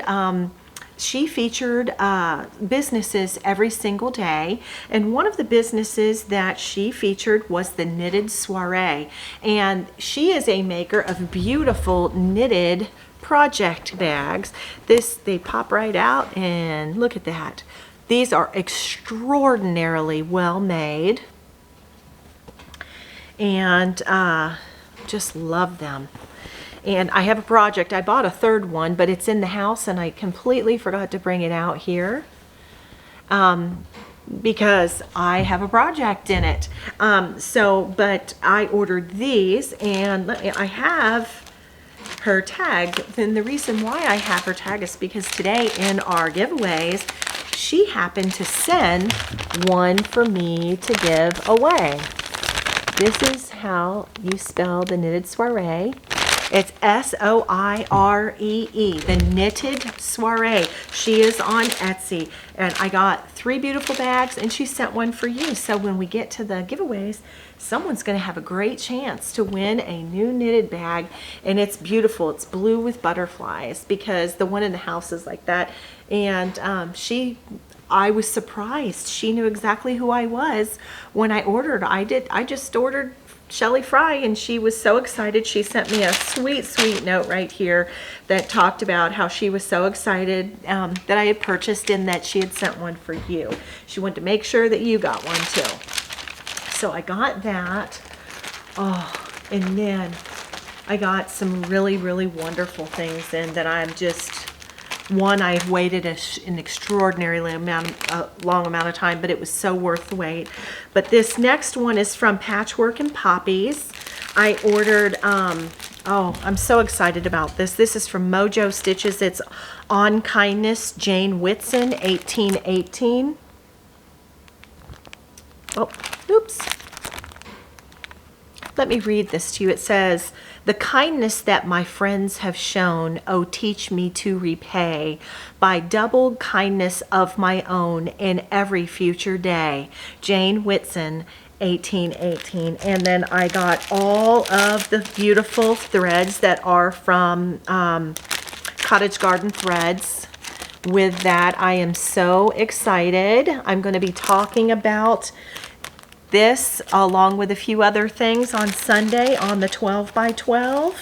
businesses every single day, and one of the businesses that she featured was the Knitted Soiree, and she is a maker of beautiful knitted project bags. They pop right out, and look at that. These are extraordinarily well made, and just love them. And I have a project. I bought a third one, but it's in the house, and I completely forgot to bring it out here because I have a project in it. But I ordered these, and I have her tag. And the reason why I have her tag is because today in our giveaways, she happened to send one for me to give away. This is how you spell the Knitted Soiree. It's S-O-I-R-E-E, the Knitted Soiree. She is on Etsy, and I got 3 beautiful bags, and she sent one for you. So when we get to the giveaways, someone's going to have a great chance to win a new knitted bag, and it's beautiful. It's blue with butterflies because the one in the house is like that. And I was surprised. She knew exactly who I was when I ordered. I just ordered Shelly Fry, and she was so excited. She sent me a sweet, sweet note right here that talked about how she was so excited that I had purchased and that she had sent one for you. She wanted to make sure that you got one too. So I got that. Oh, and then I got some really, really wonderful things in that I'm just... One, I've waited an extraordinarily long amount of time, but it was so worth the wait. But this next one is from Patchwork and Poppies. I ordered, oh, I'm so excited about this. This is from Mojo Stitches. It's On Kindness, Jane Whitson, 1818. Oh, oops. Let me read this to you. It says, "The kindness that my friends have shown, oh, teach me to repay by double kindness of my own in every future day." Jane Whitson, 1818. And then I got all of the beautiful threads that are from Cottage Garden Threads. With that, I am so excited. I'm going to be talking about this along with a few other things on Sunday on the 12 by 12.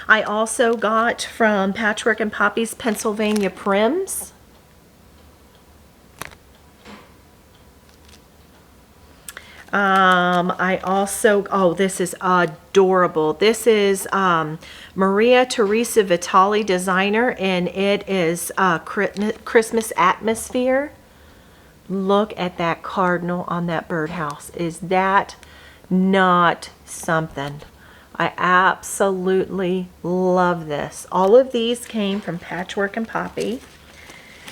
I also got from Patchwork and Poppies Pennsylvania Prims. I also, oh, this is adorable. This is Maria Teresa Vitali Designer, and it is Christmas Atmosphere. Look at that cardinal on that birdhouse. Is that not something? I absolutely love this. All of these came from Patchwork and Poppy.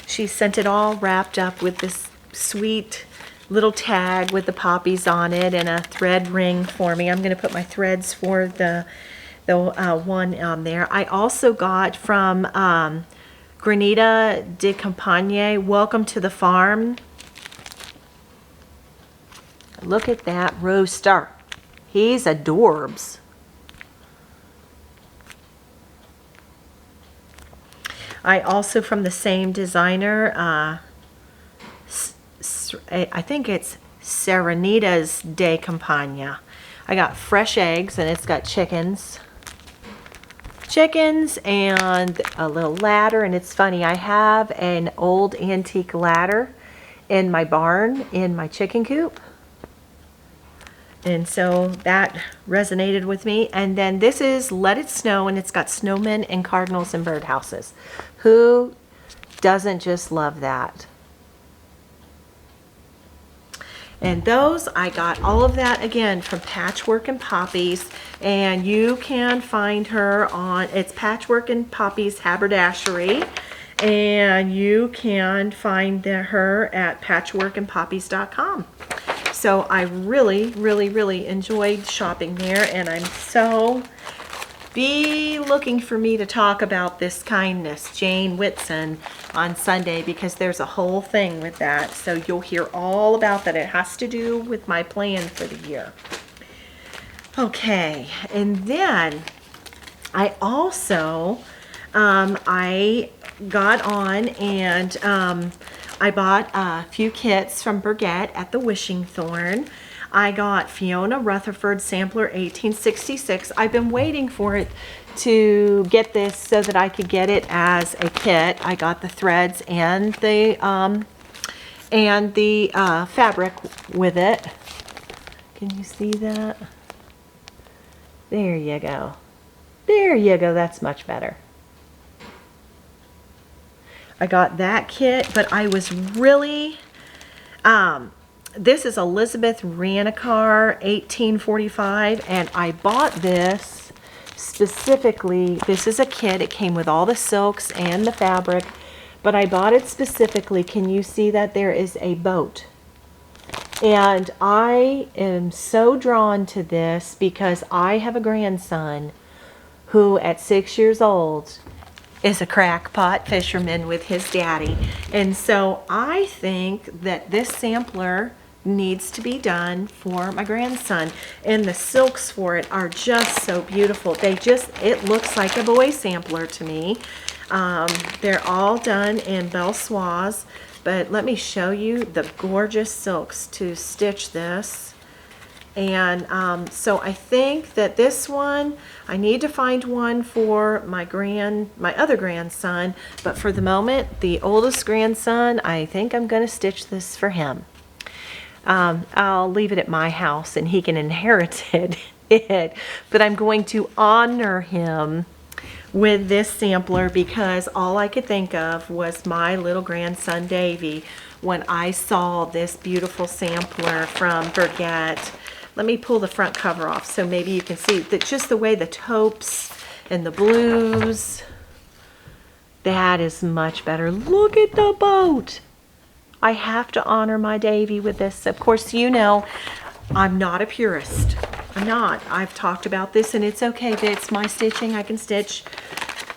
She sent it all wrapped up with this sweet little tag with the poppies on it and a thread ring for me. I'm going to put my threads for the the one on there. I also got from Granita de Campagne, Welcome to the Farm. Look at that rose star. He's adorbs. I also, from the same designer, I think it's Serenitas de Campagna. I got fresh eggs, and it's got chickens and a little ladder. And it's funny, I have an old antique ladder in my barn in my chicken coop, and so that resonated with me. And then this is Let It Snow, and it's got snowmen and cardinals and birdhouses. Who doesn't just love that? And those, I got all of that again from Patchwork and Poppies, and you can find her on, it's Patchwork and Poppies Haberdashery, and you can find her at patchworkandpoppies.com. So I really enjoyed shopping there, and I'm so be looking for me to talk about this kindness, Jane Whitson, on Sunday, because there's a whole thing with that. So you'll hear all about that. It has to do with my plan for the year. Okay, and then I also, I got on and I bought a few kits from Burgett at the Wishing Thorn. I got Fiona Rutherford Sampler 1866. I've been waiting for it to get this so that I could get it as a kit. I got the threads and the fabric with it. Can you see that? There you go. There you go. That's much better. I got that kit, but I was really, this is Elizabeth Ranicar 1845, and I bought this specifically. This is a kit. It came with all the silks and the fabric, but I bought it specifically. Can you see that there is a boat? And I am so drawn to this because I have a grandson who at 6 years old is a crackpot fisherman with his daddy. And so I think that this sampler needs to be done for my grandson. And the silks for it are just so beautiful. It looks like a boy sampler to me. They're all done in Belle Soise, but let me show you the gorgeous silks to stitch this. And so I think that this one, I need to find one for my other grandson, but for the moment, the oldest grandson, I think I'm going to stitch this for him. I'll leave it at my house and he can inherit it, but I'm going to honor him with this sampler because all I could think of was my little grandson Davy when I saw this beautiful sampler from Burgett. Let me pull the front cover off so maybe you can see that just the way the taupes and the blues, that is much better. Look at the boat. I have to honor my Davy with this. Of course, you know, I'm not a purist. I'm not. I've talked about this and it's okay. It's my stitching. I can stitch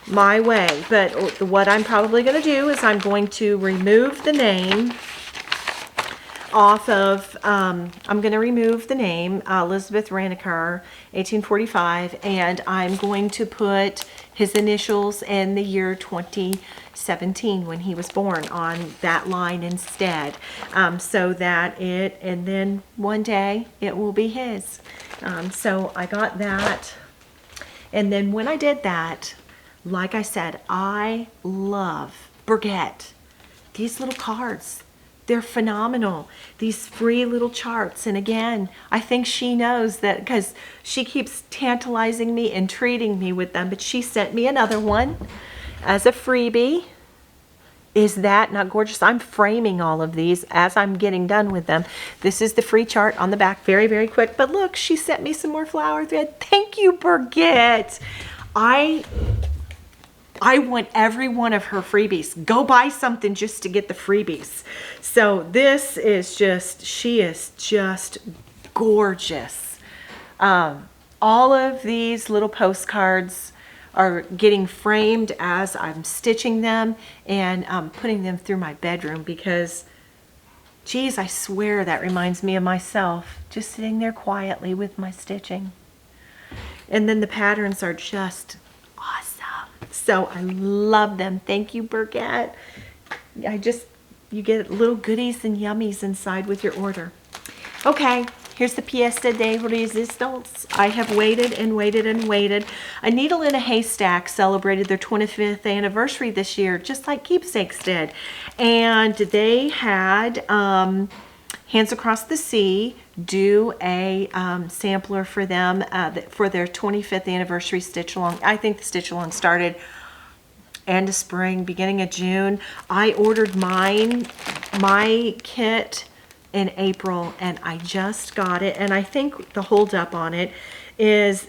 my way. But what I'm probably going to do is I'm going to remove the name off of, I'm going to remove the name, Elizabeth Ranicar, 1845, and I'm going to put his initials and the year 2017 when he was born on that line instead, so that and then one day it will be his. So I got that, and then when I did that, like I said, I love Burgett. These little cards. They're phenomenal. These free little charts. And again, I think she knows that because she keeps tantalizing me and treating me with them. But she sent me another one as a freebie. Is that not gorgeous? I'm framing all of these as I'm getting done with them. This is the free chart on the back. Very, very quick. But look, she sent me some more flower thread. Thank you, Burgett. I want every one of her freebies. Go buy something just to get the freebies. So this is just, she is just gorgeous. all of these little postcards are getting framed as I'm stitching them and putting them through my bedroom because, geez, I swear that reminds me of myself, just sitting there quietly with my stitching. And then the patterns are just awesome. So I love them. Thank you, Burgett. You get little goodies and yummies inside with your order. Okay, here's the pièce de résistance. I have waited and waited and waited. A Needle in a Haystack celebrated their 25th anniversary this year, just like Keepsakes did. And they had Hands Across the Sea do a sampler for them for their 25th anniversary stitch along. I think the stitch along started end of spring, beginning of June. I ordered my kit in April and I just got it, and I think the hold up on it is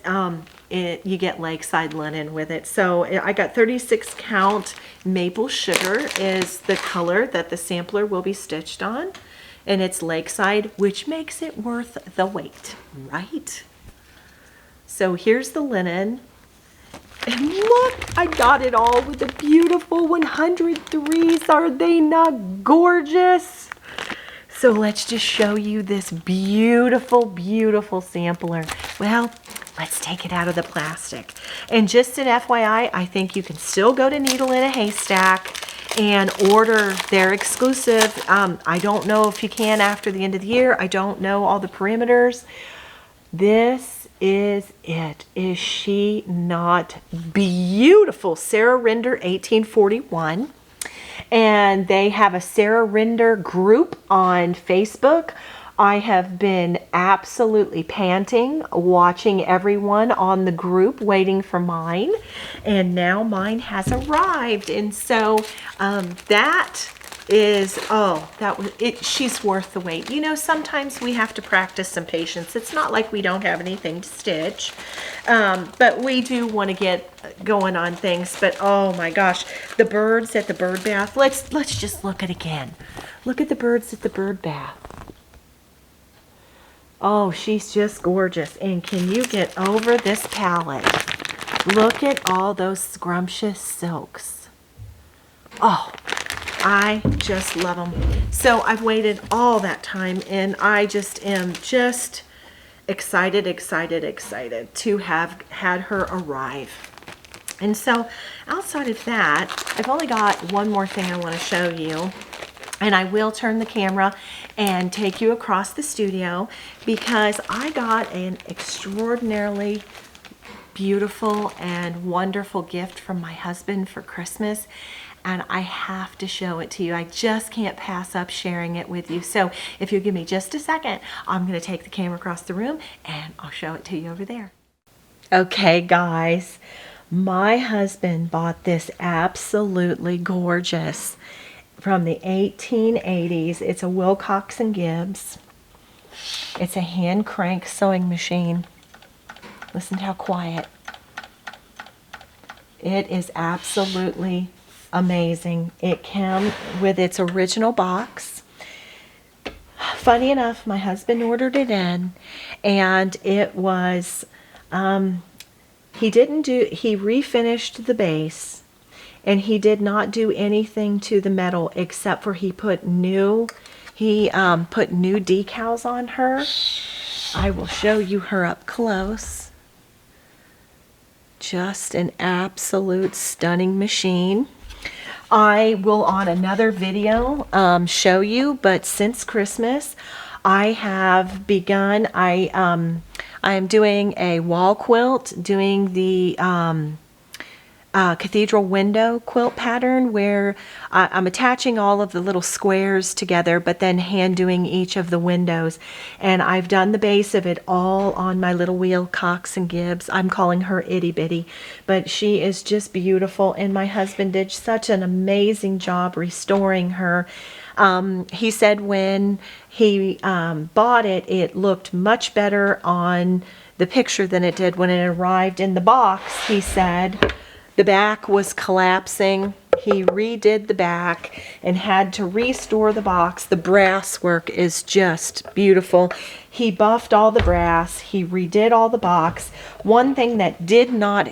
you get lakeside linen with it. So I got 36 count maple sugar is the color that the sampler will be stitched on, and it's lakeside, which makes it worth the wait, right? So here's the linen. And look, I got it all with the beautiful 103s. Are they not gorgeous? So let's just show you this beautiful, beautiful sampler. Well, let's take it out of the plastic. And just an FYI, I think you can still go to Needle in a Haystack and order their exclusive. I don't know if you can after the end of the year. I don't know all the parameters. This is it. Is she not beautiful? Sarah Rinder 1841. And they have a Sarah Rinder group on Facebook. I have been absolutely panting, watching everyone on the group, waiting for mine. And now mine has arrived. And so that is, she's worth the wait. You know, sometimes we have to practice some patience. It's not like we don't have anything to stitch, but we do want to get going on things. But oh my gosh, the birds at the bird bath. Let's just look at it again. Look at the birds at the bird bath. Oh, she's just gorgeous. And can you get over this palette? Look at all those scrumptious silks. Oh, I just love them. So I've waited all that time, and I just am just excited to have had her arrive. And so outside of that, I've only got one more thing I want to show you. And I will turn the camera and take you across the studio because I got an extraordinarily beautiful and wonderful gift from my husband for Christmas. And I have to show it to you. I just can't pass up sharing it with you. So if you'll give me just a second, I'm going to take the camera across the room and I'll show it to you over there. Okay, guys, my husband bought this absolutely gorgeous from the 1880s. It's a Wilcox and Gibbs. It's a hand crank sewing machine. Listen to how quiet. It is absolutely amazing. It came with its original box. Funny enough, my husband ordered it in, and it was, he refinished the base, and he did not do anything to the metal except for he put new decals on her. I will show you her up close. Just an absolute stunning machine. I will on another video show you, but since Christmas I have begun, I am doing a wall quilt, doing the cathedral window quilt pattern where I'm attaching all of the little squares together but then hand doing each of the windows, and I've done the base of it all on my little Wilcox and Gibbs. I'm calling her Itty Bitty, but she is just beautiful, and my husband did such an amazing job restoring her. He said when he bought it, it looked much better on the picture than it did when it arrived in the box. He said the back was collapsing. He redid the back and had to restore the box. The brass work is just beautiful. He buffed all the brass. He redid all the box. One thing that did not,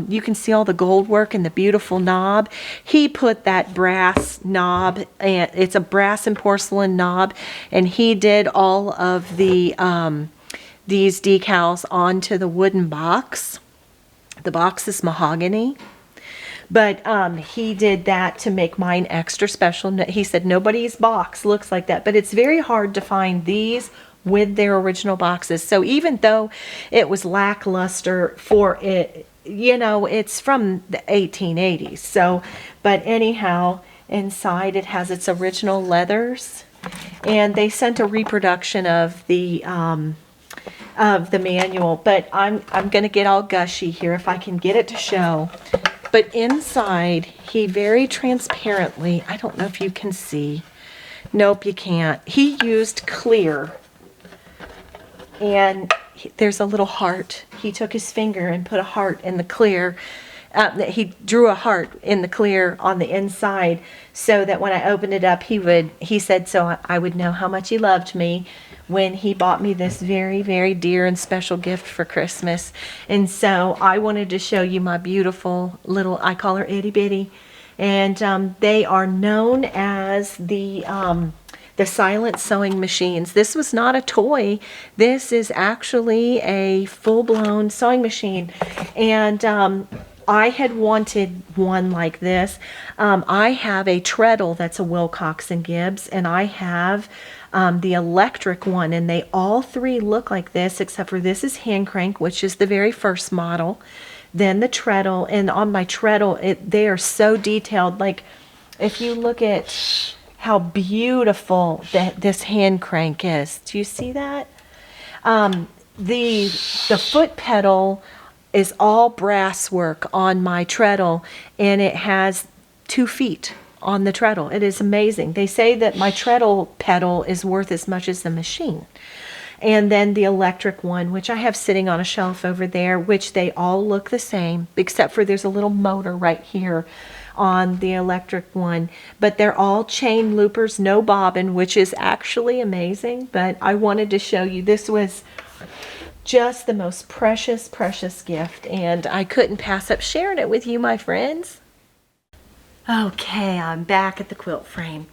you can see all the gold work and the beautiful knob. He put that brass knob, and it's a brass and porcelain knob, and he did all of the these decals onto the wooden box. The box is mahogany. But he did that to make mine extra special. He said nobody's box looks like that, but it's very hard to find these with their original boxes. So even though it was lackluster for it, you know, it's from the 1880s. So, but anyhow, inside it has its original leathers, and they sent a reproduction of the manual. But I'm gonna get all gushy here if I can get it to show. But inside, he very transparently, I don't know if you can see. Nope, you can't. He used clear. And there's a little heart. He took his finger and put a heart in the clear. He drew a heart in the clear on the inside so that when I opened it up, he said, so I would know how much he loved me when he bought me this very, very dear and special gift for Christmas. And so I wanted to show you my beautiful little, I call her itty bitty. And they are known as the silent sewing machines. This was not a toy. This is actually a full-blown sewing machine. And I had wanted one like this. I have a treadle that's a Wilcox and Gibbs, and I have the electric one, and they all three look like this, except for this is hand crank, which is the very first model. Then the treadle, and on my treadle, they are so detailed. Like, if you look at how beautiful this hand crank is. Do you see that? The foot pedal is all brass work on my treadle, and it has 2 feet on the treadle. It is amazing. They say that my treadle pedal is worth as much as the machine. And then the electric one, which I have sitting on a shelf over there, which they all look the same, except for there's a little motor right here on the electric one. But they're all chain loopers, no bobbin, which is actually amazing. But I wanted to show you, this was just the most precious, precious gift, and I couldn't pass up sharing it with you, my friends. Okay, I'm back at the quilt frame.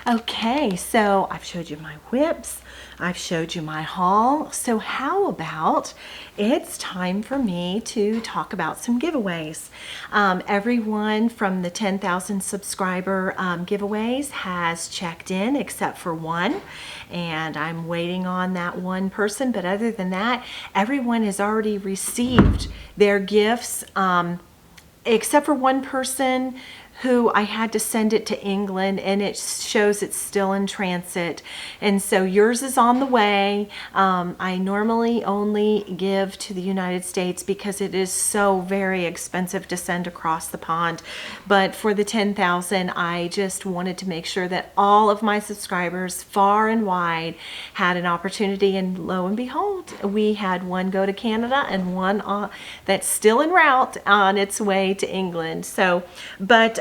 Okay, so I've showed you my whips, I've showed you my haul. So how about it's time for me to talk about some giveaways. Everyone from the 10,000 subscriber giveaways has checked in except for one, and I'm waiting on that one person. But other than that, everyone has already received their gifts, except for one person who I had to send it to England, and it shows it's still in transit. And so yours is on the way. I normally only give to the United States because it is so very expensive to send across the pond. But for the 10,000, I just wanted to make sure that all of my subscribers far and wide had an opportunity, and lo and behold, we had one go to Canada and one that's still en route on its way to England. So, but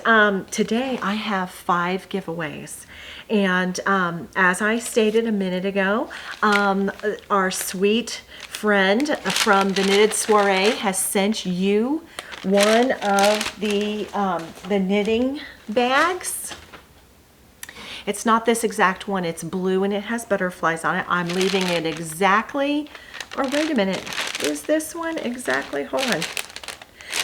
today I have 5 giveaways, and as I stated a minute ago, our sweet friend from the Knitted Soiree has sent you one of the knitting bags. It's not this exact one, it's blue and it has butterflies on it. I'm leaving it exactly, or wait a minute, is this one exactly, hold on.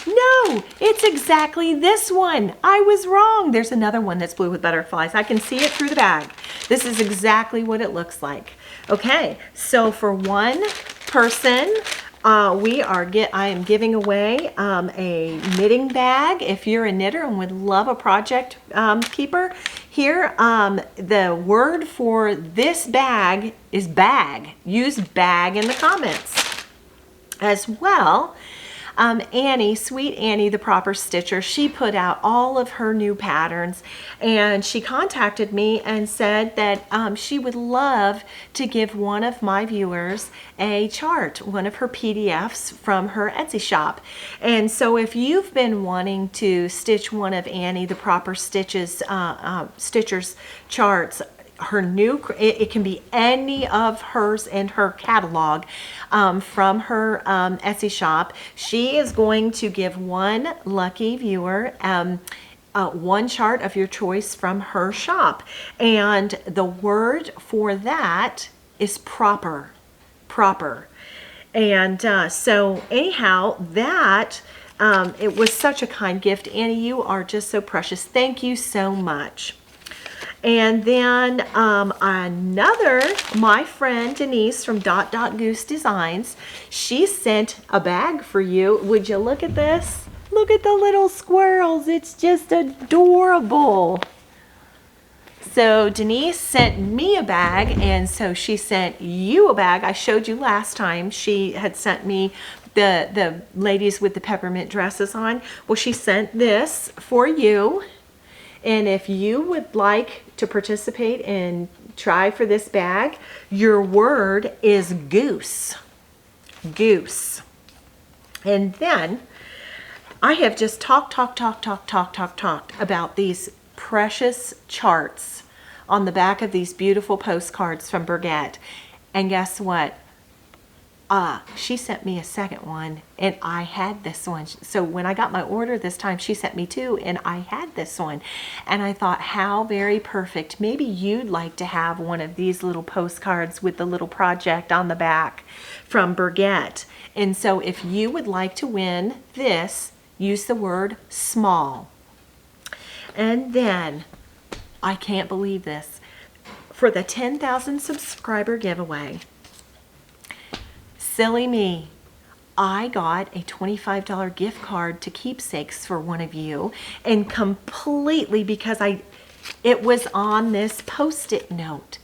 No, it's exactly this one. I was wrong. There's another one that's blue with butterflies. I can see it through the bag. This is exactly what it looks like. Okay, so for one person, I am giving away a knitting bag. If you're a knitter and would love a project keeper, here the word for this bag is bag. Use bag in the comments. As well, Annie, sweet Annie, the proper stitcher, she put out all of her new patterns, and she contacted me and said that she would love to give one of my viewers a chart, one of her PDFs from her Etsy shop. And so if you've been wanting to stitch one of Annie, the proper stitcher's charts, her new, it can be any of hers in her catalog from her Etsy shop. She is going to give one lucky viewer one chart of your choice from her shop. And the word for that is proper. Proper. And so anyhow, that it was such a kind gift. Annie, you are just so precious. Thank you so much. And then my friend Denise from Goose Designs, she sent a bag for you. Would you look at this? Look at the little squirrels. It's just adorable. So Denise sent me a bag, and so she sent you a bag. I showed you last time. She had sent me the ladies with the peppermint dresses on. Well, she sent this for you. And if you would like to participate and try for this bag, your word is goose. Goose. And then I have just talked about these precious charts on the back of these beautiful postcards from Burgett. And guess what? She sent me a second one, and I had this one. So when I got my order this time, she sent me two, and I had this one. And I thought, how very perfect. Maybe you'd like to have one of these little postcards with the little project on the back from Burgett. And so if you would like to win this, use the word small. And then, I can't believe this, for the 10,000 subscriber giveaway, silly me, I got a $25 gift card to Keepsakes for one of you, and completely because it was on this Post-it note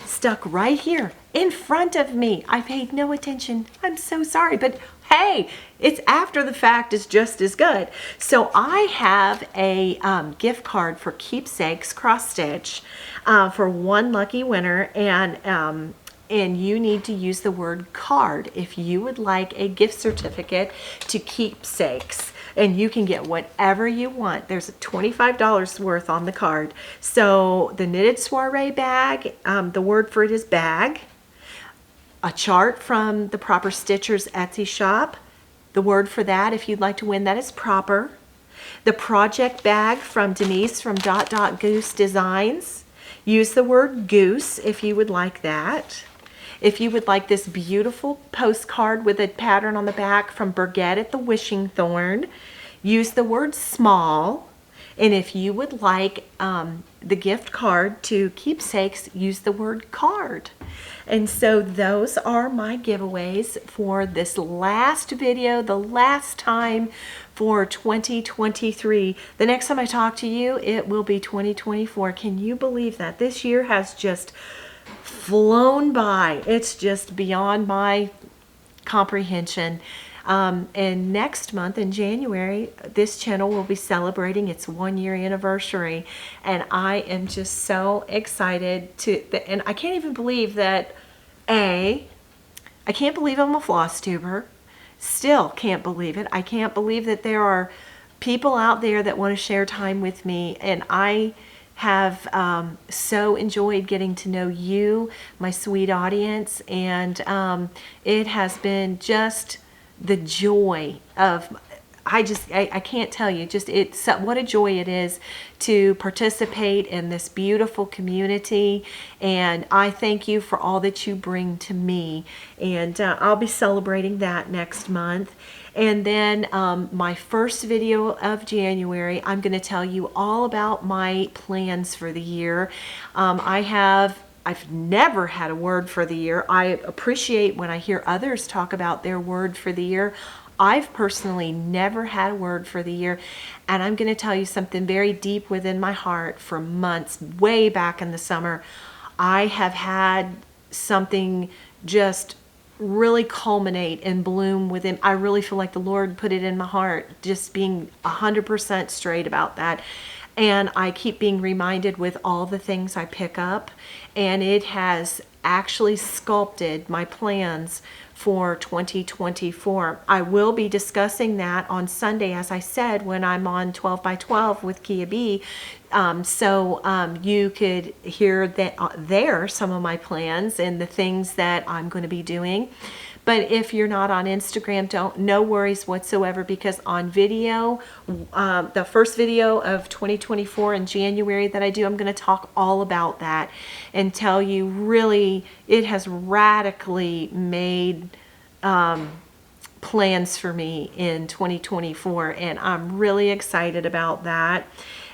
stuck right here in front of me. I paid no attention. I'm so sorry, but hey, it's after the fact is just as good. So I have a gift card for Keepsakes cross stitch for one lucky winner, and you need to use the word card if you would like a gift certificate to Keepsakes. And you can get whatever you want. There's $25 worth on the card. So the knitted soiree bag, the word for it is bag. A chart from the Proper Stitchers Etsy shop. The word for that, if you'd like to win that, is proper. The project bag from Denise from Goose Designs. Use the word goose if you would like that. If you would like this beautiful postcard with a pattern on the back from Burgett at the Wishing Thorn, use the word small. And if you would like the gift card to Keepsakes, use the word card. And so those are my giveaways for this last video, the last time for 2023. The next time I talk to you, it will be 2024. Can you believe that? This year has just flown by. It's just beyond my comprehension. And next month in January, this channel will be celebrating its 1-year anniversary. And I am just so excited and I can't even believe that, I can't believe I'm a Flosstuber. Still can't believe it. I can't believe that there are people out there that want to share time with me. And I have so enjoyed getting to know you, my sweet audience. And it has been just the joy of, I can't tell you, it's what a joy it is to participate in this beautiful community. And I thank you for all that you bring to me. And I'll be celebrating that next month. And then my first video of January, I'm going to tell you all about my plans for the year. I've never had a word for the year. I appreciate when I hear others talk about their word for the year. I've personally never had a word for the year. And I'm going to tell you something very deep within my heart. For months, way back in the summer, I have had something just really culminate and bloom within. I really feel like the Lord put it in my heart, just being 100% straight about that. and I keep being reminded with all the things I pick up, and it has actually sculpted my plans for 2024. I will be discussing that on Sunday, as I said, when I'm on 12 by 12 with Gabri. You could hear that there some of my plans and the things that I'm going to be doing. But if you're not on Instagram, no worries whatsoever, because on video, the first video of 2024 in January that I do, I'm going to talk all about that and tell you really it has radically made plans for me in 2024, and I'm really excited about that.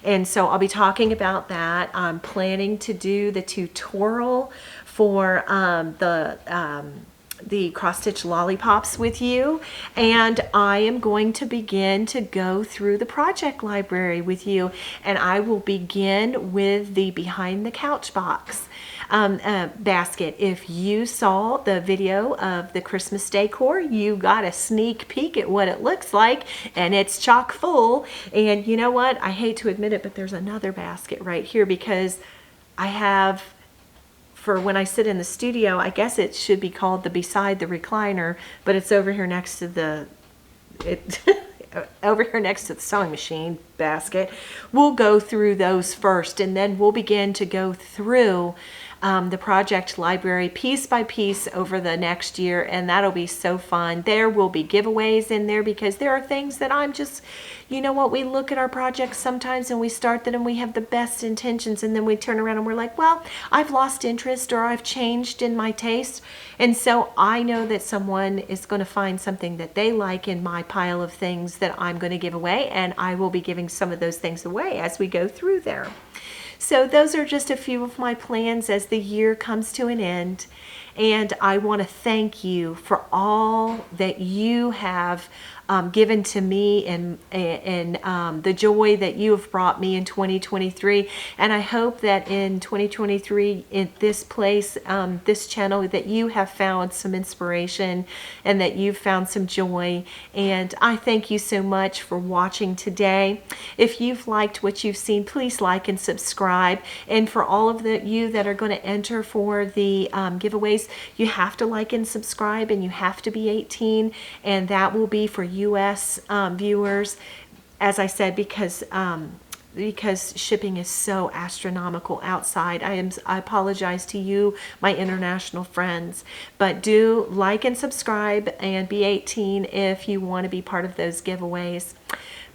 And so I'll be talking about that. I'm planning to do the tutorial for the cross stitch lollipops with you, and I am going to begin to go through the project library with you, and I will begin with the behind the couch box basket. If you saw the video of the Christmas decor, you got a sneak peek at what it looks like, and it's chock full. And you know what, I hate to admit it, but there's another basket right here, because I have, for when I sit in the studio, I guess it should be called the beside the recliner, but it's over here next to the over here next to the sewing machine basket. We'll go through those first, and then we'll begin to go through the project library piece by piece over the next year, and that'll be so fun. There will be giveaways in there, because there are things that I'm just, you know what, we look at our projects sometimes and we start them and we have the best intentions, and then we turn around and we're like, well, I've lost interest or I've changed in my taste. And so I know that someone is going to find something that they like in my pile of things that I'm going to give away, and I will be giving some of those things away as we go through there. So those are just a few of my plans as the year comes to an end. And I want to thank you for all that you have given to me, and the joy that you have brought me in 2023. And I hope that in 2023, in this place, this channel, that you have found some inspiration and that you've found some joy. And I thank you so much for watching today. If you've liked what you've seen, please like and subscribe. And for all of you that are going to enter for the giveaways, you have to like and subscribe, and you have to be 18, and that will be for US viewers, as I said, because shipping is so astronomical outside. I apologize to you, my international friends, but do like and subscribe and be 18 if you want to be part of those giveaways.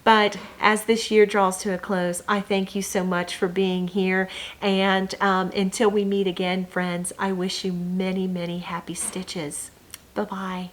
But as this year draws to a close, I thank you so much for being here. And until we meet again, friends, I wish you many, many happy stitches. Bye-bye.